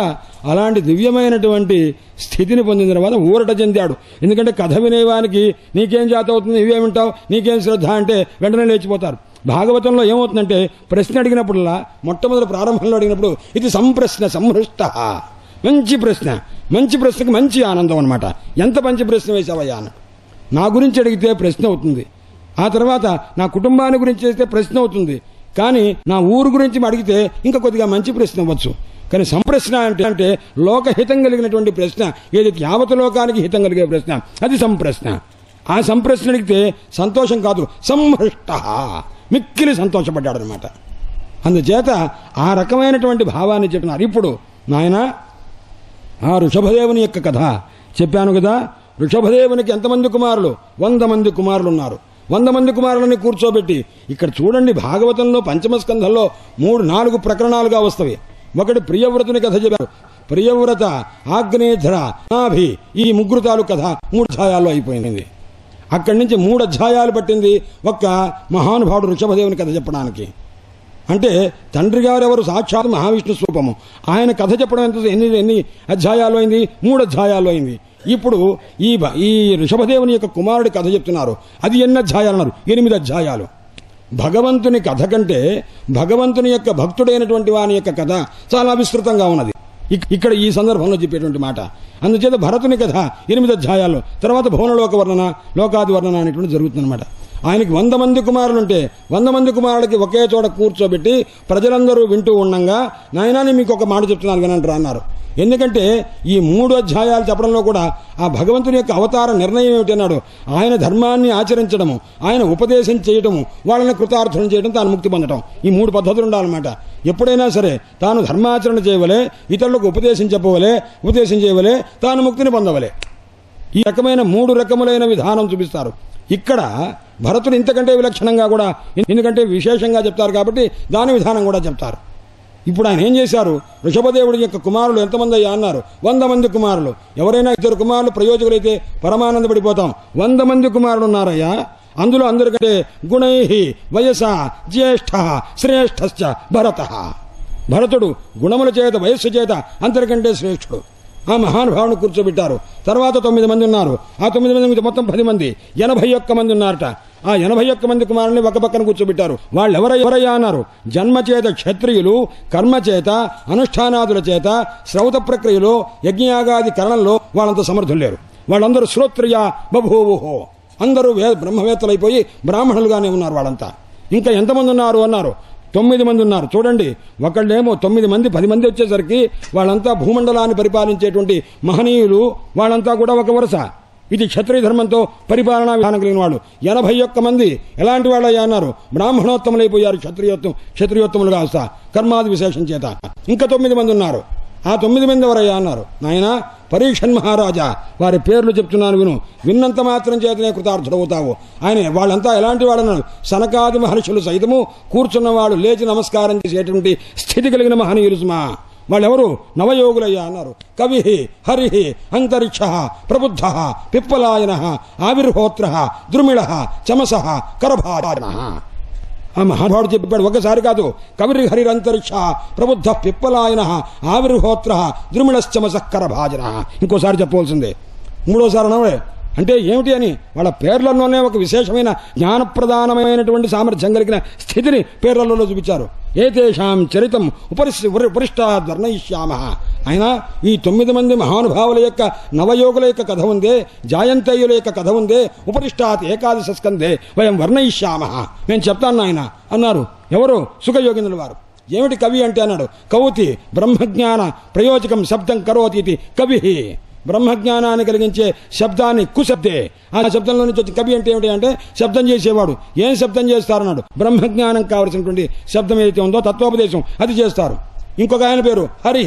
అలాంటి దివ్యమైనటువంటి స్థితిని పొందిన తర్వాత ఊరట చెందాడు. ఎందుకంటే కథ వినేవానికి నీకేం జాత అవుతుంది, ఇవేమింటావు, నీకేం శ్రద్ధ అంటే వెంటనే లేచిపోతారు. భాగవతంలో ఏమవుతుందంటే ప్రశ్న అడిగినప్పుడల్లా మొట్టమొదటి ప్రారంభంలో అడిగినప్పుడు ఇది సంప్రశ్న సంహృష్ట, మంచి ప్రశ్న, మంచి ప్రశ్నకు మంచి ఆనందం అనమాట. ఎంత మంచి ప్రశ్న వేసావయ్యా అన్న. నా గురించి అడిగితే ప్రశ్న అవుతుంది, ఆ తర్వాత నా కుటుంబాన్ని గురించి చేస్తే ప్రశ్న అవుతుంది, కానీ నా ఊరు గురించి అడిగితే ఇంకా కొద్దిగా మంచి ప్రశ్న అవ్వచ్చు. కానీ సంప్రశ్న అంటే లోకహితం కలిగినటువంటి ప్రశ్న, ఏదైతే యావత లోకానికి హితం కలిగే ప్రశ్న అది సంప్రశ్న. ఆ సంప్రశ్న అడిగితే సంతోషం కాదు, సంహృష్ట, మిక్కిలి సంతోషపడ్డాడు అనమాట. అందుచేత ఆ రకమైనటువంటి భావాన్ని చెప్పినారు. ఇప్పుడు నాయన ఆ ఋషభదేవుని యొక్క కథ చెప్పాను కదా. ఋషభదేవునికి ఎంతమంది కుమారులు? 100 మంది కుమారులు ఉన్నారు. 100 మంది కుమారులని కూర్చోబెట్టి ఇక్కడ చూడండి, భాగవతంలో పంచమ స్కంధంలో 3-4 ప్రకరణాలుగా వస్తవి. ఒకటి ప్రియవ్రతుని కథ చెప్పారు. ప్రియవ్రత, ఆగ్నేయధ్ర, నాభి ఈ ముగ్గురు తాలూకు కథ 3 అధ్యాయాల్లో అయిపోయింది. అక్కడి నుంచి 3 అధ్యాయాలు పట్టింది ఒక్క మహానుభావుడు ఋషభదేవుని కథ చెప్పడానికి. అంటే తండ్రి గారు ఎవరు? సాక్షాత్ మహావిష్ణు స్వరూపము. ఆయన కథ చెప్పడం ఎన్ని అధ్యాయాలు అయింది? 3 అధ్యాయాలు అయింది. ఇప్పుడు ఈ ఋషభదేవుని యొక్క కుమారుడి కథ చెప్తున్నారు. అది ఎన్ని అధ్యాయాలు అన్నారు? 8 అధ్యాయాలు. భగవంతుని కథ కంటే భగవంతుని యొక్క భక్తుడైనటువంటి వాని యొక్క కథ చాలా విస్తృతంగా ఉన్నది ఇక్కడ ఈ సందర్భంలో చెప్పేటువంటి మాట. అందుచేత భరతుని కథ 8 అధ్యాయాల్లో, తర్వాత భువనలోక వర్ణన, లోకాది వర్ణన అనేటువంటి జరుగుతుందన్నమాట. ఆయనకి 100 మంది కుమారులుంటే 100 మంది కుమారులకి ఒకే చోట కూర్చోబెట్టి ప్రజలందరూ వింటూ ఉండంగా, నాయనాని మీకు ఒక మాట చెప్తున్నాను వినంటారా అన్నారు. ఎందుకంటే ఈ 3 అధ్యాయాలు చెప్పడంలో కూడా ఆ భగవంతుని యొక్క అవతార నిర్ణయం ఏమిటి అన్నాడు. ఆయన ధర్మాన్ని ఆచరించడము, ఆయన ఉపదేశం చేయటము, వాళ్ళని కృతార్థం చేయడం, తాను ముక్తి పొందడం, ఈ 3 పద్ధతులు ఉండాలన్నమాట. ఎప్పుడైనా సరే తాను ధర్మాచరణ చేయవలే, ఇతరులకు ఉపదేశం చేయవలే, తాను ముక్తిని పొందవలే. ఈ రకమైన 3 రకములైన విధానం చూపిస్తారు. ఇక్కడ భరతుడు ఇంతకంటే విలక్షణంగా కూడా, ఎందుకంటే విశేషంగా చెప్తారు కాబట్టి దాని విధానం కూడా చెప్తారు. ఇప్పుడు ఆయన ఏం చేశారు? ఋషభదేవుడి యొక్క కుమారులు ఎంతమంది అయ్యా అన్నారు? 100 మంది కుమారులు. ఎవరైనా 2 కుమారులు ప్రయోజకులైతే పరమానందపడిపోతాం. 100 మంది కుమారులు ఉన్నారయ్యా. అందులో అందరికంటే గుణై వయస జ్యేష్ఠ శ్రేష్ఠశ్చ భరత. భరతుడు గుణముల చేత, వయస్సు చేత అందరికంటే శ్రేష్ఠుడు. ఆ మహానుభావుని కూర్చోబెట్టారు. తర్వాత 9 మంది ఉన్నారు. ఆ 9 మంది మొత్తం 10 మంది, 81 మంది ఉన్నారట. ఆ 81 మంది కుమారుల్ని ఒక పక్కన కూర్చోబెట్టారు. వాళ్ళు ఎవరయ్యా అన్నారు? జన్మచేత క్షత్రియులు, కర్మచేత, అనుష్ఠానాదుల చేత, శ్రౌత ప్రక్రియలో, యజ్ఞయాగాది కరణంలో వాళ్ళంత సమర్థులు లేరు. వాళ్ళందరూ శ్రోత్రియ బభూవుహో, అందరూ బ్రహ్మవేత్తలైపోయి బ్రాహ్మణులుగానే ఉన్నారు వాళ్ళంతా. ఇంకా ఎంతమంది ఉన్నారు అన్నారు? 9 మంది ఉన్నారు. చూడండి, ఒకళ్ళేమో 9 మంది, 10 మంది వచ్చేసరికి వాళ్ళంతా భూమండలాన్ని పరిపాలించేటువంటి మహనీయులు. వాళ్ళంతా కూడా ఒక వరుస. ఇది క్షత్రియ ధర్మంతో పరిపాలనా విధానం కలిగిన వాళ్ళు. 81 మంది ఎలాంటి వాళ్ళయ్యా అన్నారు? బ్రాహ్మణోత్తములైపోయారు. క్షత్రియోత్తములుగా వస్తా కర్మాది విశేషం చేత. ఇంకా 9 మంది ఉన్నారు. ఆ 9 మంది ఎవరయ్యా అన్నారు? నాయన పరీక్షన్ మహారాజా, వారి పేర్లు చెప్తున్నాను విను. విన్నంత మాత్రం చేతనే కృతార్థుడవుతావు. ఆయన వాళ్ళంతా ఎలాంటి వాడన్నారు? సనకాది మహర్షులు సైతము కూర్చున్నవాడు లేచి నమస్కారం చేసేటువంటి స్థితి కలిగిన మహనీయులు సుమా. వాళ్ళెవరు? నవయోగులయ్యా అన్నారు. కవి, హరి, అంతరిక్ష, ప్రబుద్ధ, పిప్పలాయన, ఆవిర్హోత్ర, ద్రుమిళ, చమస, కరభాజన. ఆ మహానుభావుడు చెప్పాడు. ఒకసారి కాదు. కవిరి హరిరంతరిక్ష ప్రబుద్ధ పిప్పలాయన ఆవిర్హోత్ర ద్రుమిళశ్చమస కరభాజన. ఇంకోసారి చెప్పవలసిందే. 3వసారి అనవే. అంటే ఏమిటి అని వాళ్ళ పేర్లలోనే ఒక విశేషమైన జ్ఞానప్రధానమైనటువంటి సామర్థ్యం కలిగిన స్థితిని పేర్లలో చూపించారు. ఏతేషాం చరితం ఉపరిష్టాద్ వర్ణయిష్యామ. అయినా ఈ 9 మంది మహానుభావుల యొక్క, నవయోగుల యొక్క కథ ఉందే, జాయంతేయుల యొక్క కథ ఉందే, ఉపరిష్టాత్ ఏకాదశ స్కందే వయం వర్ణయిష్యామ, నేను చెప్తాను ఆయన అన్నారు. ఎవరు? సుఖయోగినుల వారు. ఏమిటి కవి అంటే అన్నాడు? కౌతి బ్రహ్మజ్ఞాన ప్రయోజకం శబ్దం కరోతి ఇది కవి. బ్రహ్మజ్ఞానాన్ని కలిగించే శబ్దాన్ని కుశబ్దే. ఆ శబ్దంలో నుంచి వచ్చి కవి అంటే ఏమిటి అంటే శబ్దం చేసేవాడు. ఏం శబ్దం చేస్తారన్నాడు? బ్రహ్మజ్ఞానం కావలసినటువంటి శబ్దం ఏదైతే ఉందో తత్వోపదేశం అది చేస్తారు. ఇంకొక ఆయన పేరు హరి.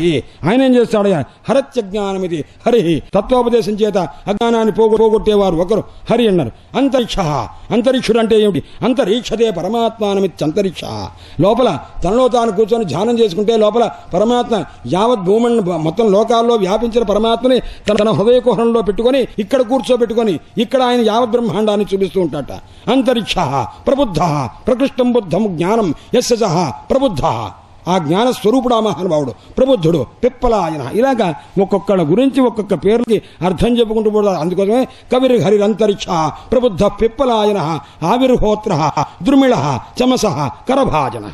ఆయన ఏం చేస్తాడయ్యా? హరత్యజ్ఞానం ఇది హరి. తత్వోపదేశం చేత అజ్ఞానాన్ని పోగొట్టేవారు ఒకరు హరి అన్నారు. అంతరిక్ష. అంతరిక్షుడు అంటే ఏమిటి? అంతరిక్షతే పరమాత్మానమిత్యంతరిక్ష. లోపల తనలో తాను కూర్చొని ధ్యానం చేసుకుంటే లోపల పరమాత్మ యావత్ భూమన్ మొత్తం లోకాల్లో వ్యాపించిన పరమాత్మని తన హృదయ కుహరంలో పెట్టుకొని ఇక్కడ కూర్చోబెట్టుకొని ఇక్కడ ఆయన యావత్ బ్రహ్మాండాన్ని చూపిస్తూ ఉంటాట. అంతరిక్ష ప్రబుద్ధ ప్రకృష్టం బుద్ధం జ్ఞానం యస్య సహ ప్రబుద్ధ. ఆ జ్ఞాన స్వరూపుడు ఆ మహానుభావుడు, ప్రబుద్ధుడు, పిప్పలాయన. ఇలాగా ఒక్కొక్కళ్ళ గురించి ఒక్కొక్క పేరుకి అర్థం చెప్పుకుంటూ పోతారు. అందుకోసమే కవిరి హరిరంతరిక్ష ప్రబుద్ధ పిప్పలాయన ఆవిర్హోత్ర ద్రుమిళ చమస కరభాజన.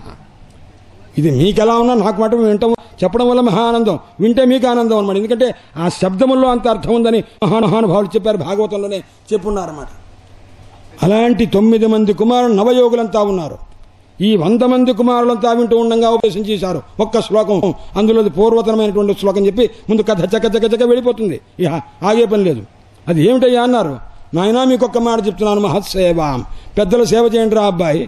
ఇది మీకెలా ఉన్నా నాకు మాట వింటాం చెప్పడం వల్ల మహా ఆనందం, వింటే మీకు ఆనందం అన్నమాట. ఎందుకంటే ఆ శబ్దముల్లో అంత అర్థం ఉందని మహానుభావులు చెప్పారు, భాగవతంలోనే చెప్పున్నారన్నమాట. అలాంటి 9 మంది కుమారులు నవయోగులంతా ఉన్నారు. ఈ 100 మంది కుమారులంతా వింటూ ఉండగా ఉపదేశం చేశారు. ఒక్క శ్లోకం, అందులో పూర్వతనమైనటువంటి శ్లోకం చెప్పి ముందు కథ చక్క వెళ్ళిపోతుంది. ఇక ఆగే పని లేదు. అది ఏమిటయ్యా అన్నారు? నాయనా మీకు ఒక్క మాట చెప్తున్నాను. మహత్సేవాం, పెద్దల సేవ చేయండి రా అబ్బాయి.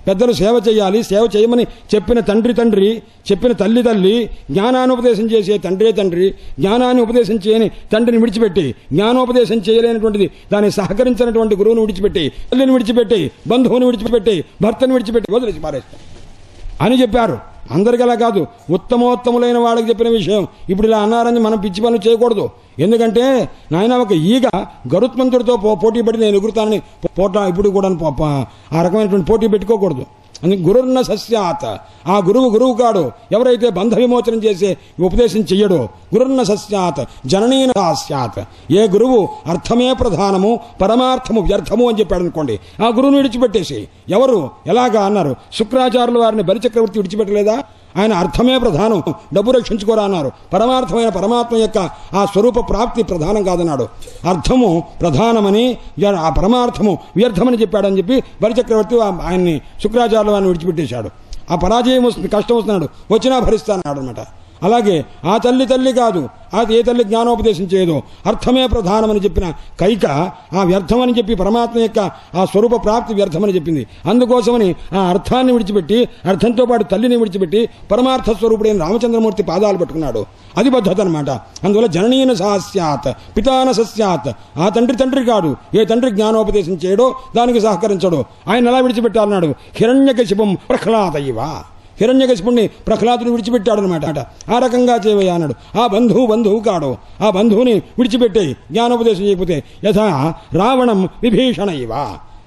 పెద్దలు సేవ చేయాలి. సేవ చేయమని చెప్పిన తండ్రి, చెప్పిన తల్లి, జ్ఞానానుపదేశం చేసే తండ్రి, జ్ఞానాన్ని ఉపదేశం చేయని తండ్రిని విడిచిపెట్టి, జ్ఞానోపదేశం చేయలేనటువంటిది దాన్ని సహకరించినటువంటి గురువుని విడిచిపెట్టి, తల్లిని విడిచిపెట్టి, బంధువుని విడిచిపెట్టి, భర్తను విడిచిపెట్టి వదిలేసి పారేస్తారు. అని చెప్పారు. అందరికీ అలా కాదు, ఉత్తమోత్తములైన వాళ్ళకి చెప్పిన విషయం. ఇప్పుడు ఇలా అన్నారని మనం పిచ్చి పనులు చేయకూడదు. ఎందుకంటే నాయన ఒక ఈగ గరుత్మంతుడితో పోటీ పడి నేను ఎగురుతానని ఇప్పుడు కూడా ఆ రకమైనటువంటి పోటీ పెట్టుకోకూడదు. అందుకే గురుర్న సస్యాత్, ఆ గురువు కాడు. ఎవరైతే బంధ విమోచనం చేసే ఉపదేశం చెయ్యడో గురుర్న సస్యాత్ జననీన సస్యాత్. ఏ గురువు అర్థమే ప్రధానము పరమార్థము వ్యర్థము అని చెప్పాడు అనుకోండి, ఆ గురువుని విడిచిపెట్టేసి ఎవరు ఎలాగా అన్నారు. శుక్రాచార్యుల వారిని బలిచక్రవర్తి విడిచిపెట్టలేదా? ఆయన అర్థమే ప్రధానం, డబ్బు రక్షించుకోరా అన్నారు. పరమార్థమైన పరమాత్మ యొక్క ఆ స్వరూప ప్రాప్తి ప్రధానం కాదన్నాడు. అర్థము ప్రధానమని, ఆ పరమార్థము వ్యర్థమని చెప్పాడని చెప్పి బలిచక్రవర్తి ఆయన్ని శుక్రాచార్యుల వారిని విడిచిపెట్టేశాడు. ఆ పరాజయం వస్తుంది, కష్టం వస్తున్నాడు, వచ్చినా భరిస్తానన్నాడు అనమాట. అలాగే ఆ తల్లి కాదు, అది ఏ తల్లి జ్ఞానోపదేశం చేయదో అర్థమే ప్రధానమని చెప్పిన కైక ఆ వ్యర్థమని చెప్పి పరమాత్మ యొక్క ఆ స్వరూప ప్రాప్తి వ్యర్థమని చెప్పింది. అందుకోసమని ఆ అర్థాన్ని విడిచిపెట్టి, అర్థంతో పాటు తల్లిని విడిచిపెట్టి పరమార్థ స్వరూపుడైన రామచంద్రమూర్తి పాదాలు పట్టుకున్నాడు. అది పద్ధతి అనమాట. అందువల్ల జననీన సస్యాత్ పితాన సస్యాత్. ఆ తండ్రి కాడు. ఏ తండ్రి జ్ఞానోపదేశం చేయడో దానికి సహకరించడో ఆయన ఎలా విడిచిపెట్టాలన్నాడు. హిరణ్యకశిపం ప్రహ్లాదయివ. హిరణ్యకశిపుణ్ణి ప్రహ్లాదుని విడిచిపెట్టాడు అనమాట. ఆ రకంగా చేయవయ్యా అన్నాడు. ఆ బంధువు కాడు. ఆ బంధువుని విడిచిపెట్టే జ్ఞానోపదేశం చేయకపోతే యథా రావణం విభీషణ ఇవ.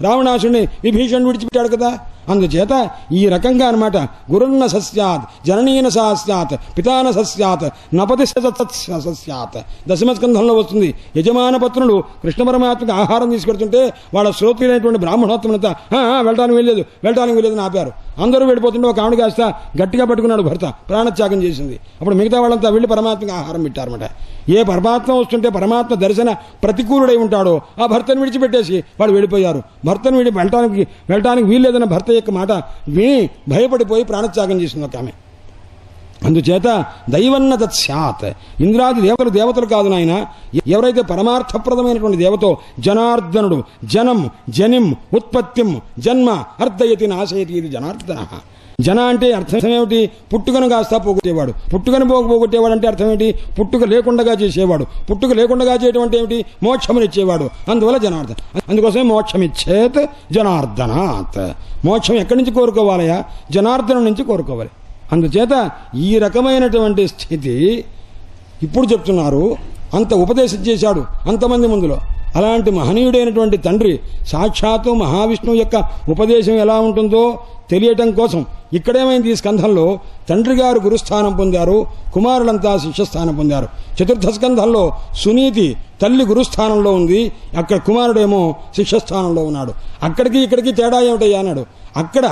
రావణాసుని విభీషణుడు విడిచిపెట్టాడు కదా. అందుచేత ఈ రకంగా అనమాట. గురున్న సస్యాత్ జననీన సస్యాత్ పితాన సస్యాత్ నపతి సస్యాత్. దశమస్కంధంలో వస్తుంది. యజమాన పత్నులు కృష్ణ పరమాత్మకు ఆహారం తీసుకెడుతుంటే వాళ్ళ శ్రోత్రులైనటువంటి బ్రాహ్మణోత్తములంతా వెళ్ళడానికి వెళ్ళేదని ఆపారు. అందరూ వెళ్ళిపోతుంటే ఒక ఆవిడ కాస్త గట్టిగా పట్టుకున్నాడు భర్త, ప్రాణత్యాగం చేసింది. అప్పుడు మిగతా వాళ్ళంతా వెళ్ళి పరమాత్మకి ఆహారం పెట్టారన్నమాట. ఏ పరమాత్మ వస్తుంటే పరమాత్మ దర్శన ప్రతికూలుడై ఉంటాడో ఆ భర్తను విడిచిపెట్టేసి వాళ్ళు వెళ్ళిపోయారు. భర్తను వెళ్ళటానికి వీల్లేదన్న భర్త యొక్క మాట విని భయపడిపోయి ప్రాణత్యాగం చేసింది ఒక ఆమె. అందుచేత దైవన్న తత్స్యాత్. ఇంద్రాది దేవతలు కాదు నాయన. ఎవరైతే పరమార్థప్రదమైనటువంటి దేవతో జనార్దనుడు జనం జనిం ఉత్పత్తిం జన్మ అర్ధయతి నాశయతి ఇది జనార్దన. జన అంటే అర్థం ఏమిటి? పుట్టుకను కాస్త పోగొట్టేవాడు. పుట్టుకను పోగొట్టేవాడు అంటే అర్థం ఏమిటి? పుట్టుక లేకుండా చేసేవాడు. పుట్టుక లేకుండా చేయడం అంటే ఏమిటి? మోక్షమునిచ్చేవాడు. అందువల్ల జనార్దన. అందుకోసమే మోక్షమిచ్చేత్ జనార్దనాత్. మోక్షం ఎక్కడి నుంచి కోరుకోవాలయా? జనార్దనం నుంచి కోరుకోవాలి. అందుచేత ఈ రకమైనటువంటి స్థితి ఇప్పుడు చెప్తున్నారు. అంత ఉపదేశం చేశాడు అంతమంది ముందులో. అలాంటి మహనీయుడైనటువంటి తండ్రి సాక్షాత్తు మహావిష్ణువు యొక్క ఉపదేశం ఎలా ఉంటుందో తెలియటం కోసం ఇక్కడేమైంది? ఈ స్కంధంలో తండ్రి గారు గురుస్థానం పొందారు, కుమారులంతా శిష్యస్థానం పొందారు. చతుర్థ స్కంధంలో సునీతి తల్లి గురుస్థానంలో ఉంది, అక్కడ కుమారుడేమో శిష్యస్థానంలో ఉన్నాడు. అక్కడికి ఇక్కడికి తేడా ఏమిటయ్యా అన్నాడు. అక్కడ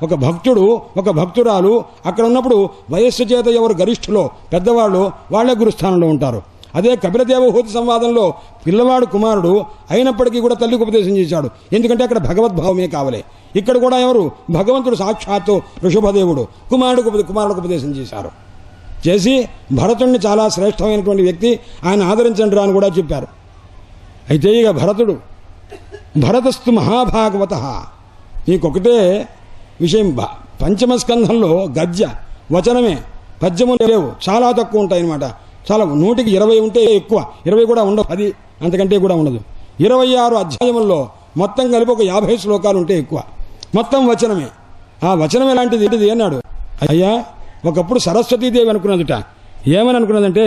ఒక భక్తుడు ఒక భక్తురాలు అక్కడ ఉన్నప్పుడు వయస్సు చేత ఎవరు గరిష్ఠులో పెద్దవాళ్ళు వాళ్లే గురుస్థానంలో ఉంటారు. అదే కపిలదేవహూతి సంవాదంలో పిల్లవాడు కుమారుడు అయినప్పటికీ కూడా తల్లికి ఉపదేశం చేశాడు. ఎందుకంటే అక్కడ భగవద్భావమే కావాలి. ఇక్కడ కూడా ఎవరు? భగవంతుడు సాక్షాత్తు ఋషభదేవుడు కుమారుడికి ఉపదేశం చేశారు. చేసి భరతుడిని చాలా శ్రేష్టమైనటువంటి వ్యక్తి, ఆయన ఆదరించండి అని కూడా చెప్పారు. అయితే ఇక భరతస్తు మహాభాగవత. నీకొకటే విషయం, పంచమ స్కంధంలో గద్య వచనమే, పద్యము లేవు, చాలా తక్కువ ఉంటాయి అన్నమాట. చాలా 100కి 20 ఉంటే ఎక్కువ, 20 కూడా ఉండవు, 10 అంతకంటే కూడా ఉండదు. 26 అధ్యాయముల్లో మొత్తం కలిపి ఒక 50 శ్లోకాలు ఉంటే ఎక్కువ, మొత్తం వచనమే. ఆ వచనం ఎలాంటిది అన్నాడు. అయ్యా ఒకప్పుడు సరస్వతీదేవి అనుకున్నదిట. ఏమని అనుకున్నదంటే,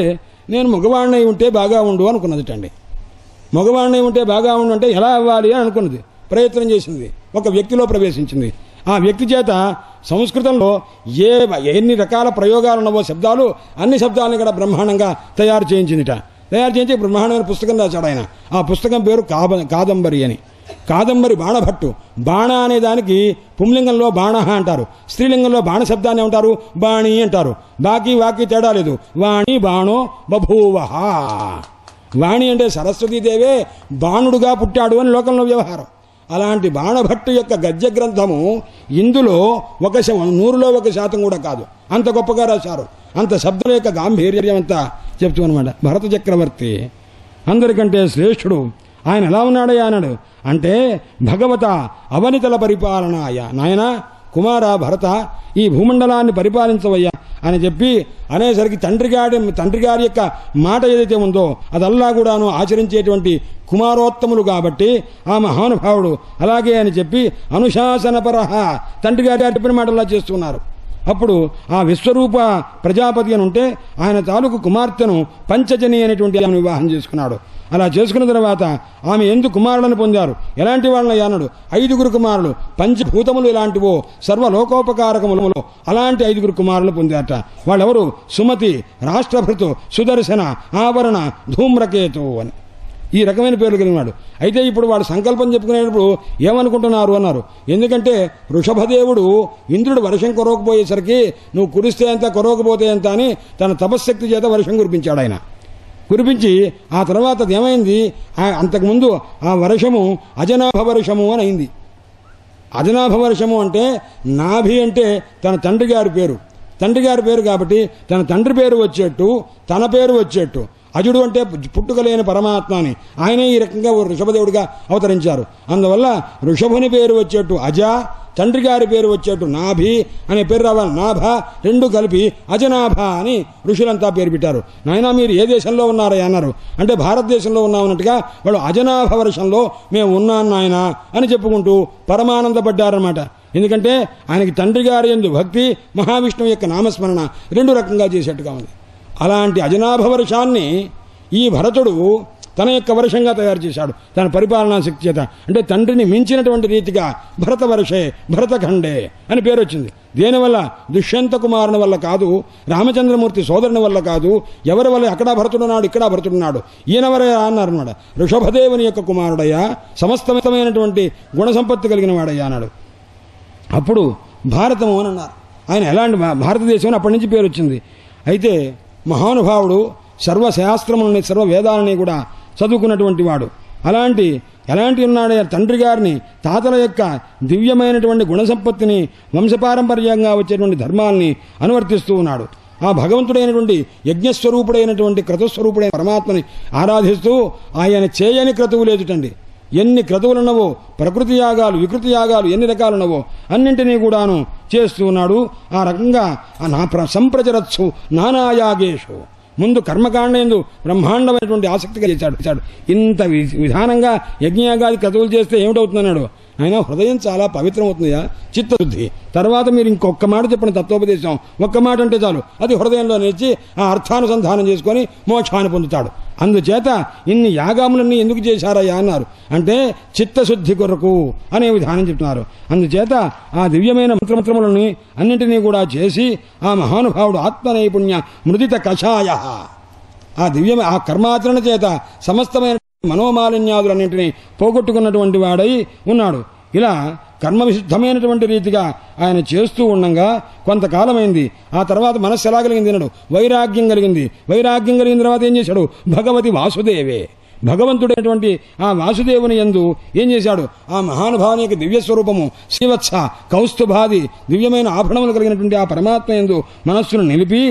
నేను మగవాణ్ణి ఉంటే బాగా ఉండు అనుకున్నదిట అండి. మగవాణ్ణి ఉంటే బాగా ఉండు అంటే ఎలా అవ్వాలి అని అనుకున్నది. ప్రయత్నం చేసింది, ఒక వ్యక్తిలో ప్రవేశించింది. ఆ వ్యక్తి చేత సంస్కృతంలో ఎన్ని రకాల ప్రయోగాలు ఉన్నవో శబ్దాలు, అన్ని శబ్దాలను కూడా బ్రహ్మాండంగా తయారు చేయించిందిట. తయారు చేయించి బ్రహ్మాండమైన పుస్తకం రాశాడు ఆయన. ఆ పుస్తకం పేరు కాదంబరి అని. కాదంబరి బాణభట్టు. బాణ అనే దానికి పుంలింగంలో బాణ అంటారు, స్త్రీలింగంలో బాణ శబ్దాన్ని ఏమంటారు? బాణి అంటారు. వాకి తేడా లేదు. వాణి బాణో బభూవహ. వాణి అంటే సరస్వతీదేవే బాణుడుగా పుట్టాడు అని లోకంలో వ్యవహారం. అలాంటి బాణభట్టు యొక్క గద్య గ్రంథము ఇందులో 100లో 1% కూడా కాదు, అంత గొప్పగా రాశారు. అంత శబ్దం యొక్క గాంభీర్యం అంతా చెప్తూ అనమాట. భరత చక్రవర్తి అందరికంటే శ్రేష్ఠుడు. ఆయన ఎలా ఉన్నాడయ్యా అన్నాడు. అంటే భగవత అవనితల పరిపాలనాయ. నాయన కుమార భరత, ఈ భూమండలాన్ని పరిపాలించవయ్యా అని చెప్పి అనేసరికి తండ్రి గారి యొక్క మాట ఏదైతే ఉందో అదల్లా కూడాను ఆచరించేటువంటి కుమారోత్తములు కాబట్టి ఆ మహానుభావుడు అలాగే అని చెప్పి అనుశాసనపరహ తండ్రి గారి చెప్పిన మాటల్లా చేస్తున్నారు. అప్పుడు ఆ విశ్వరూప ప్రజాపతి అని ఉంటే ఆయన తాలూకు కుమార్తెను పంచజని అనేటువంటి ఆమెను వివాహం చేసుకున్నాడు. అలా చేసుకున్న తర్వాత ఆమె ఎందుకు కుమారులను పొందారు, ఎలాంటి వాళ్ళని అన్నాడు. 5 కుమారులు, పంచభూతములు ఎలాంటివో సర్వలోకోపకారకములలో అలాంటి 5 కుమారులు పొందారట. వాళ్ళెవరు? సుమతి, రాష్ట్రభృతు, సుదర్శన, ఆవరణ, ధూమ్రకేతు అని ఈ రకమైన పేర్లు కలిగినాడు. అయితే ఇప్పుడు వాడు సంకల్పం చెప్పుకునేటప్పుడు ఏమనుకుంటున్నారు అన్నారు. ఎందుకంటే వృషభదేవుడు ఇంద్రుడు వర్షం కురవకపోయేసరికి నువ్వు కురిస్తే ఎంత కురవకపోతే ఎంత అని తన తపశ్శక్తి చేత వర్షం కురిపించాడు. ఆయన కురిపించి ఆ తర్వాత ఏమైంది, అంతకుముందు ఆ వర్షము అజనాభ వర్షము అని అయింది. అజనాభ వర్షము అంటే నాభి అంటే తన తండ్రి గారి పేరు, తండ్రి గారి పేరు కాబట్టి తన తండ్రి పేరు వచ్చేట్టు తన పేరు వచ్చేట్టు. అజుడు అంటే పుట్టుకలేని పరమాత్మ అని ఆయనే ఈ రకంగా ఋషభదేవుడిగా అవతరించారు. అందువల్ల ఋషభుని పేరు వచ్చేట్టు అజ, తండ్రి గారి పేరు వచ్చేట్టు నాభి అనే పేరు రావాలి. నాభ రెండు కలిపి అజనాభ అని ఋషులంతా పేరు పెట్టారు. నాయనా మీరు ఏ దేశంలో ఉన్నారా అన్నారు. అంటే భారతదేశంలో ఉన్నామన్నట్టుగా వాళ్ళు అజనాభ వర్షంలో మేము ఉన్నాం నాయన అని చెప్పుకుంటూ పరమానందపడ్డారన్నమాట. ఎందుకంటే ఆయనకి తండ్రి గారి యందు భక్తి, మహావిష్ణువు యొక్క నామస్మరణ 2 రకంగా చేసేట్టుగా ఉంది. అలాంటి అజనాభ వర్షాన్ని ఈ భరతుడు తన యొక్క వర్షంగా తయారు చేశాడు తన పరిపాలనా శక్తి చేత. అంటే తండ్రిని మించినటువంటి రీతిగా భరత వర్షే, భరతఖండే అని పేరు వచ్చింది. దేనివల్ల? దుష్యంత కుమారుని వల్ల కాదు, రామచంద్రమూర్తి సోదరుని వల్ల కాదు. ఎవరి వల్ల? అక్కడ భరతుడున్నాడు, ఇక్కడ భరతుడున్నాడు. ఈయనవరయ్యా అన్నారన్నమాట. ఋషభదేవుని యొక్క కుమారుడయ్యా, సమస్తమైనటువంటి గుణ సంపత్తి కలిగిన వాడయ్యా అన్నాడు. అప్పుడు భారతము అని అన్నారు. ఆయన ఎలాంటి భారతదేశం అప్పటి నుంచి పేరు వచ్చింది. అయితే మహానుభావుడు సర్వశాస్త్రములని, సర్వ వేదాలని కూడా చదువుకున్నటువంటి వాడు. ఎలాంటి ఉన్నాడే తండ్రి గారిని, తాతల యొక్క దివ్యమైనటువంటి గుణసంపత్తిని, వంశపారంపర్యంగా వచ్చేటువంటి ధర్మాల్ని అనువర్తిస్తూ ఉన్నాడు. ఆ భగవంతుడైనటువంటి యజ్ఞస్వరూపుడైనటువంటి క్రతుస్వరూపుడైన పరమాత్మని ఆరాధిస్తూ ఆయన చేయని క్రతువు లేదుటండి. ఎన్ని క్రతువులున్నవో, ప్రకృతి యాగాలు, వికృతి యాగాలు ఎన్ని రకాలున్నవో అన్నింటినీ కూడాను చేస్తూ ఉన్నాడు. ఆ రకంగా సంప్రచరత్సు నానాయాగేషు ముందు కర్మకాండందు బ్రహ్మాండమైనటువంటి ఆసక్తిగా చేశాడు. ఇంత విధానంగా యజ్ఞయాగాది క్రతువులు చేస్తే ఏమిటవుతుందన్నాడు. ఆయన హృదయం చాలా పవిత్రమవుతుందియా, చిత్తశుద్ధి. తర్వాత మీరు ఇంకొక మాట చెప్పిన తత్వోపదేశం, ఒక్క మాట అంటే చాలు, అది హృదయంలో నిలిచి ఆ అర్థానుసంధానం చేసుకొని మోక్షాన్ని పొందుతాడు. అందుచేత ఇన్ని యాగాములన్నీ ఎందుకు చేశారయ్యా అన్నారు. అంటే చిత్తశుద్ధి కొరకు అనే విధానం చెప్తున్నారు. అందుచేత ఆ దివ్యమైన మంత్రములని అన్నింటినీ కూడా చేసి ఆ మహానుభావుడు ఆత్మనైపుణ్య మృదిత కషాయ ఆ కర్మాచరణ చేత సమస్తమైన మనోమాలిన్యాదులన్నింటినీ పోగొట్టుకున్నటువంటి వాడై ఉన్నాడు. ఇలా కర్మవిశుద్ధమైనటువంటి రీతిగా ఆయన చేస్తూ ఉండగా కొంతకాలమైంది. ఆ తర్వాత మనస్సు ఎలా కలిగింది అన్నాడు. వైరాగ్యం కలిగింది. వైరాగ్యం కలిగిన తర్వాత ఏం చేశాడు? భగవతి వాసుదేవే, భగవంతుడైనటువంటి ఆ వాసుదేవుని యందు ఏం చేశాడు? ఆ మహానుభావుని యొక్క దివ్య స్వరూపము శ్రీవత్స కౌస్తుభాది దివ్యమైన ఆభరణములు కలిగినటువంటి ఆ పరమాత్మ యందు మనస్సును నిలిపి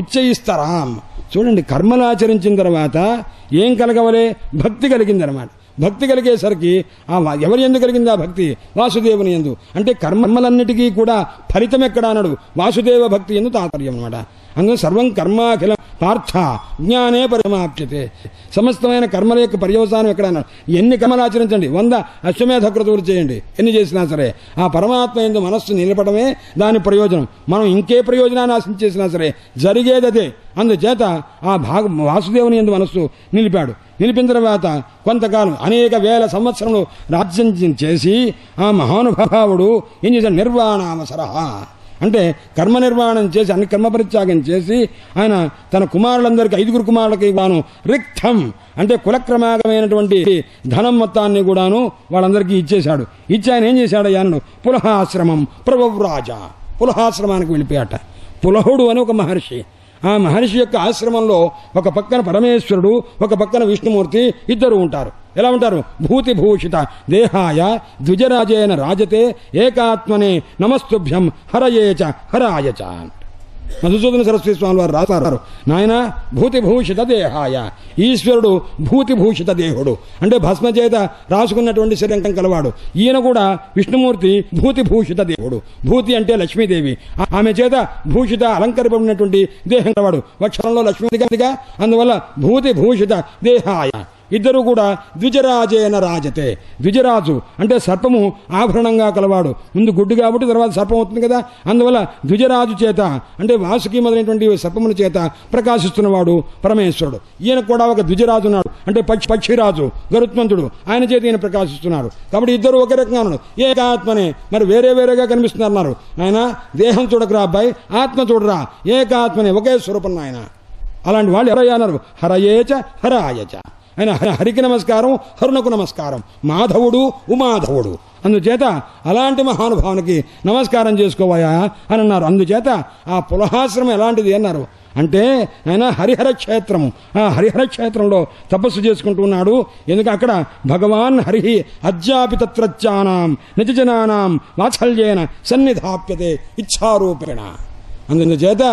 ఉచ్చయిస్తారాం. చూడండి, కర్మలు ఆచరించిన తర్వాత ఏం కలగవలే? భక్తి కలిగిందనమాట. భక్తి కలిగేసరికి ఎవరి యందు కలిగింది ఆ భక్తి? వాసుదేవుని యందు. అంటే కర్మలన్నిటికీ కూడా ఫలితం ఎక్కడ అన్నాడు? వాసుదేవ భక్తి యందు తాత్పర్యం అనమాట. అందులో సర్వం కర్మాఖిల పార్థ జ్ఞానే పరిమాప్యతే. సమస్తమైన కర్మల యొక్క పర్యవసానం ఎక్కడ అన్నాడు? ఎన్ని కర్మలు ఆచరించండి, 100 అశ్వమేధ క్రతువులు చేయండి, ఎన్ని చేసినా సరే ఆ పరమాత్మ యందు మనస్సు నిలపడమే దాని ప్రయోజనం. మనం ఇంకే ప్రయోజనాన్ని ఆశించేసినా సరే జరిగేది అదే. అందుచేత ఆ వాసుదేవుని యందు మనస్సు నిలిపాడు. నిలిపిన తర్వాత కొంతకాలం అనేక వేల సంవత్సరములు రాజ్యం చేసి ఆ మహానుభావుడు ఏం చేశాడు? నిర్వాణావసరః అంటే కర్మ నిర్వాణం చేసి అన్ని కర్మ పరిత్యాగం చేసి ఆయన తన కుమారులందరికీ 5 కుమారులకి గాను రిక్తం అంటే కులక్రమాగమైనటువంటి ధనం మొత్తాన్ని కూడాను వాళ్ళందరికీ ఇచ్చేశాడు. ఇచ్చి ఆయన ఏం చేశాడు? అన్నాడు పులహాశ్రమం ప్రవ్రాజ. పులహాశ్రమానికి వెళ్ళిపోయాట. పులహుడు అని ఒక మహర్షి. ఆ మహర్షి యొక్క ఆశ్రమంలో ఒక పక్కన పరమేశ్వరుడు, ఒక పక్కన విష్ణుమూర్తి ఇద్దరు ఉంటారు. ఎలా ఉంటారు? భూతిభూషిత దేహాయ ద్విజరాజేన రాజతే ఏకాత్మనే నమస్తుభ్యం హరయేచ హరాయచ. మధుసూదన సరస్వతి స్వామి వారు రాస్తారు, నాయన భూతిభూషిత దేహాయ, ఈశ్వరుడు భూతిభూషిత దేహుడు అంటే భస్మ చేత రాసుకున్నటువంటి శరీరం కలవాడు. ఈయన కూడా విష్ణుమూర్తి భూతిభూషిత దేహుడు. భూతి అంటే లక్ష్మీదేవి, ఆమె చేత భూషిత అలంకరింపబడినటువంటి దేహం కలవాడు. వక్షరంలో లక్ష్మీదిగా, అందువల్ల భూతిభూషిత దేహాయ ఇద్దరు కూడా ద్విజరాజేన రాజతే. ద్విజరాజు అంటే సర్పము ఆభరణంగా కలవాడు. ముందు గుడ్డు కాబట్టి తర్వాత సర్పం అవుతుంది కదా. అందువల్ల ద్విజరాజు చేత అంటే వాసుకి మొదలైనటువంటి సర్పముల చేత ప్రకాశిస్తున్నవాడు పరమేశ్వరుడు. ఈయన కూడా ఒక ద్విజరాజు ఉన్నాడు అంటే పక్షిరాజు గరుత్మంతుడు, ఆయన చేత ఈయన ప్రకాశిస్తున్నాడు. కాబట్టి ఇద్దరు ఒకే రకంగా ఉన్నాడు. ఏకాత్మనే మరి వేరే వేరేగా కనిపిస్తున్నారు. ఆయన దేహం చూడకురా అబ్బాయి, ఆత్మ చూడరా, ఏకాత్మనే ఒకే స్వరూపం ఆయన. అలాంటి వాళ్ళు ఎవరయ్యా అన్నారు? హరయేచ హరాయచ. ఆయన హరికి నమస్కారం, హరునకు నమస్కారం, మాధవుడు ఉమాధవుడు. అందుచేత అలాంటి మహానుభావునికి నమస్కారం చేసుకోవాయా అని అన్నారు. అందుచేత ఆ పులహాశ్రమం ఎలాంటిది అన్నారు అంటే ఆయన హరిహర క్షేత్రము. ఆ హరిహర క్షేత్రంలో తపస్సు చేసుకుంటూ ఉన్నాడు. ఎందుకంటే అక్కడ భగవాన్ హరి అద్యాపి తత్రత్యానాం నిజజనానాం వాత్సల్యేన సన్నిధాప్యతే ఇచ్ఛారూపేణ. అందుచేత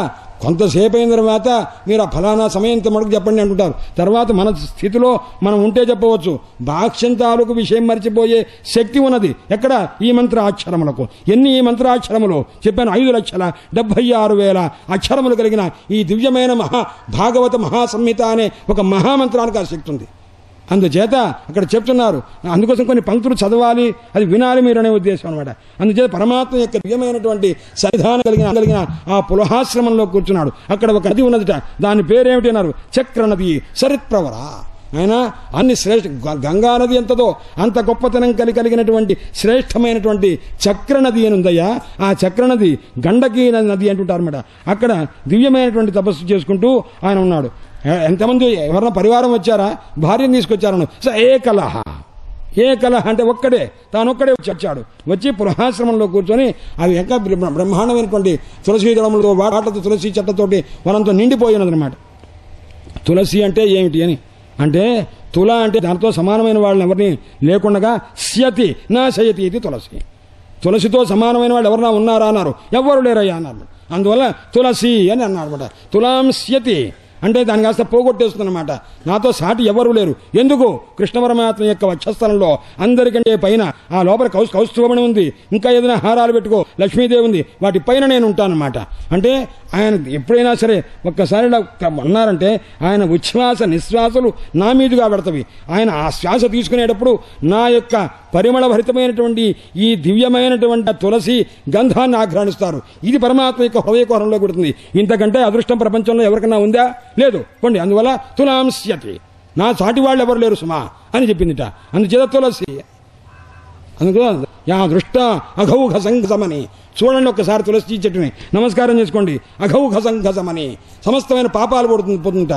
కొంతసేపు అయిన తర్వాత మీరు ఆ ఫలానా సమయంతో మటుకు చెప్పండి అంటుంటారు. తర్వాత మన స్థితిలో మనం ఉంటే చెప్పవచ్చు. భాష్యం తాలూకు విషయం మర్చిపోయే శక్తి ఉన్నది ఎక్కడ? ఈ మంత్రాక్షరములకు. ఎన్ని ఈ మంత్రాక్షరములు చెప్పాను? 5,76,000 అక్షరములు కలిగిన ఈ దివ్యమైన భాగవత మహాసంహిత అనే ఒక మహామంత్రానికి ఆ శక్తి ఉంది. అందుచేత అక్కడ చెప్తున్నారు. అందుకోసం కొన్ని పంక్తులు చదవాలి, అది వినాలి మీరు అనే ఉద్దేశం అనమాట. అందుచేత పరమాత్మ యొక్క దివ్యమైనటువంటి సన్నిధానం కలిగిన ఆ పులహాశ్రమంలో కూర్చున్నాడు. అక్కడ ఒక నది ఉన్నదిట. దాని పేరేమిటి అన్నారు? చక్ర నది సరిత్ప్రవర. ఆయన అన్ని గంగా నది ఎంతదో అంత గొప్పతనం కలిగినటువంటి శ్రేష్టమైనటువంటి చక్ర నది అని ఉందయ్యా. ఆ చక్ర నది గండకీ నది అంటుంటారు అన్నమాట. అక్కడ దివ్యమైనటువంటి తపస్సు చేసుకుంటూ ఆయన ఉన్నాడు. ఎంతమంది ఎవరన్నా పరివారం వచ్చారా? భార్యను తీసుకొచ్చారను. ఏ కలహ అంటే ఒక్కడే, తానొక్కడే వచ్చాడు. వచ్చి పులహాశ్రమంలో కూర్చొని అవి ఇంకా బ్రహ్మాండమైనటువంటి తులసి దళములతో వాటలతో తులసి చెట్లతోటి వనంతో నిండిపోయినదనమాట. తులసి అంటే ఏమిటి అని అంటే తుల అంటే దాంతో సమానమైన వాళ్ళని ఎవరిని లేకుండా స్యతి నా శయతి ఇది తులసి. తులసితో సమానమైన వాళ్ళు ఎవరన్నా ఉన్నారా అన్నారు. ఎవ్వరు లేరయ్యా అన్నారు. అందువల్ల తులసి అని అన్నారు అనమాట. తులాంస్యతి అంటే దాన్ని కాస్త పోగొట్టేస్తుందన్నమాట. నాతో సాటి ఎవరు లేరు. ఎందుకు? కృష్ణ పరమాత్మ యొక్క వక్షస్థలంలో అందరికంటే పైన ఆ లోపల కౌస్తుభమణి ఉంది. ఇంకా ఏదైనా హారాలు పెట్టుకో, లక్ష్మీదేవి ఉంది, వాటి పైన నేను ఉంటానన్నమాట. అంటే ఆయన ఎప్పుడైనా సరే ఒక్కసారి అన్నారంటే ఆయన ఉచ్ఛ్వాస నిశ్వాసలు నా మీదుగా పెడతవి. ఆయన ఆ శ్వాస తీసుకునేటప్పుడు నా యొక్క పరిమళ భరితమైనటువంటి ఈ దివ్యమైనటువంటి తులసి గంధాన్ని ఆఘ్రాణిస్తారు. ఇది పరమాత్మ యొక్క హృదయకోరంలో కుడుతుంది. ఇంతకంటే అదృష్టం ప్రపంచంలో ఎవరికన్నా ఉందా? లేదు. కొండి అందువల్ల తులాంస్యతి, నా సాటి వాళ్ళు ఎవరు లేరు సుమా అని చెప్పిందిట. అందుచేత తులసి. అందుకు యా దృష్ట అఘౌఘ సంఘమని చూడండి. ఒక్కసారి తులసి చెట్టుని నమస్కారం చేసుకోండి. అఘౌఘ సంఘమని సమస్తమైన పాపాలు పోతుంట.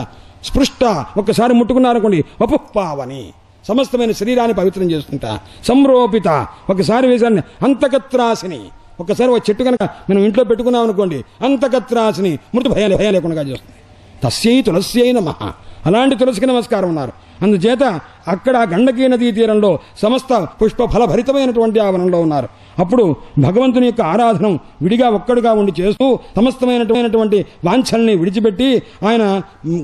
స్పృష్ట ఒక్కసారి ముట్టుకున్నారనుకోండి వపుఃపావని సమస్తమైన శరీరాన్ని పవిత్రం చేస్తుంటా. సంరోపిత ఒకసారి వేసాన్ని అంతకత్రాసిని ఒక్కసారి ఒక చెట్టు కనుక మనం ఇంట్లో పెట్టుకున్నాం అనుకోండి అంతకత్రాసిని మృతి భయం లేకుండా చేస్తుంది. తస్యై తులస్యై నమః. అలాంటి తులసికి నమస్కారం ఉన్నారు. అందుచేత అక్కడ గండకీ నదీ తీరంలో సమస్త పుష్ప ఫలభరితమైనటువంటి ఆ వనంలో ఉన్నారు. అప్పుడు భగవంతుని యొక్క ఆరాధన విడిగా ఒక్కడుగా ఉండి చేస్తూ సమస్తమైనటువంటి వాంఛల్ని విడిచిపెట్టి ఆయన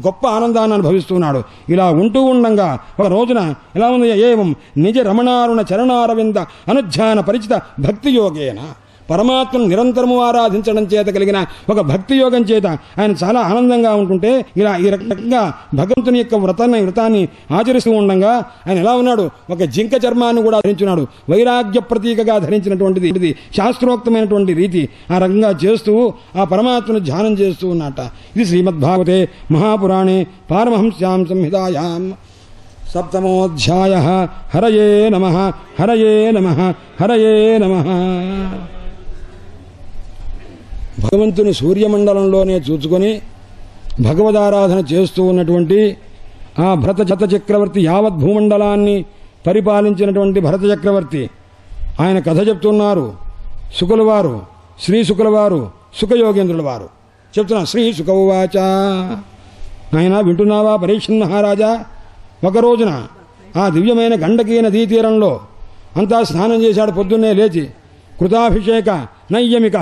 గొప్ప ఆనందాన్ని అనుభవిస్తున్నాడు. ఇలా ఉంటూ ఉండంగా ఒక రోజున ఎలా ఉంది? ఏవం నిజ రమణారుణ చరణారవింద అనుధ్యాన పరిచిత భక్తి యోగేన. పరమాత్మను నిరంతరము ఆరాధించడం చేత కలిగిన ఒక భక్తి యోగం చేత ఆయన చాలా ఆనందంగా ఉంటుంటే ఇలా ఈ రకంగా భగవంతుని యొక్క వ్రతాన్ని ఆచరిస్తూ ఉండగా ఆయన ఎలా ఉన్నాడు? ఒక జింక చర్మాన్ని కూడా ధరించున్నాడు. వైరాగ్య ప్రతీకగా ధరించినటువంటిది శాస్త్రోక్తమైనటువంటి రీతి. ఆ రకంగా చేస్తూ ఆ పరమాత్మను ధ్యానం చేస్తూ ఉన్నట. ఇది శ్రీమద్భాగవతే మహాపురాణే పారమహంస్యాం సంహితాయాం సప్తమోధ్యాయః. హరయే నమః. హరయే నమః. హరయే నమః. భగవంతుని సూర్యమండలంలోనే చూసుకొని భగవదారాధన చేస్తూ ఉన్నటువంటి ఆ భరత చక్రవర్తి యావత్ భూమండలాన్ని పరిపాలించినటువంటి భరత చక్రవర్తి ఆయన కథ చెప్తున్నారు. శుకుల వారు, శ్రీ శుకుల వారు, సుఖయోగేంద్రుల వారు చెప్తున్నారు. శ్రీ శుక ఉవాచ. ఆయన వింటున్నావా పరీక్షణ్ మహారాజా? ఒక రోజున ఆ దివ్యమైన గండకీ నదీ తీరంలో అంతా స్నానం చేశాడు. పొద్దున్నే లేచి కృతాభిషేక నైయమిక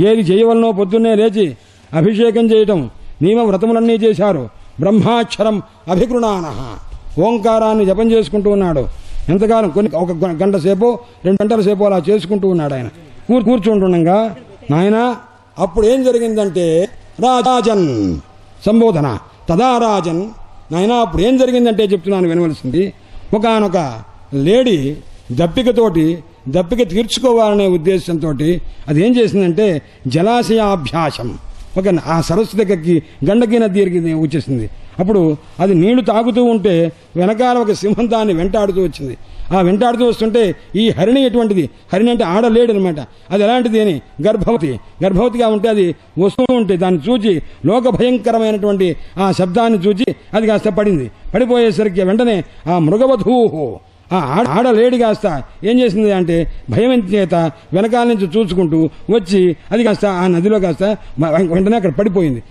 ఏది చేయవలనో పొద్దున్నే లేచి అభిషేకం చేయటం నియమ వ్రతములన్నీ చేశారు. బ్రహ్మాక్షరం అభిగృణాన ఓంకారాన్ని జపం చేసుకుంటూ ఉన్నాడు. ఎంతకాలం ఒక గంట సేపు 2 గంటల సేపు అలా చేసుకుంటూ ఉన్నాడు. ఆయన కూర్చుంటుండగా నాయన అప్పుడు ఏం జరిగిందంటే రాజన్ సంబోధన. తదా రాజన్ నాయనా అప్పుడు ఏం జరిగిందంటే చెప్తున్నాను వినవలసింది. ఒకానొక లేడీ దప్పిక తీర్చుకోవాలనే ఉద్దేశంతో అది ఏం చేసిందంటే జలాశయాభ్యాసం ఆ సరస్సు దగ్గరికి గండకీ నది దగ్గరికి వచ్చేసింది. అప్పుడు అది నీళ్లు తాగుతూ ఉంటే వెనకాల ఒక సింహం దాన్ని వెంటాడుతూ వచ్చింది. ఆ వెంటాడుతూ వస్తుంటే ఈ హరిణి ఎటువంటిది, హరిణి అంటే ఆడలేడు అనమాట. అది ఎలాంటిది అని గర్భవతిగా ఉంటే అది వస్తూ ఉంటే దాన్ని చూచి లోక భయంకరమైనటువంటి ఆ శబ్దాన్ని చూచి అది కాస్త పడిపోయేసరికి వెంటనే ఆ మృగవధూహు ఆ ఆడలేడి కాస్త ఏం చేసింది అంటే భయం చేత వెనకాల నుంచి చూసుకుంటూ వచ్చి అది కాస్త ఆ నదిలో కాస్త వెంటనే అక్కడ పడిపోయింది.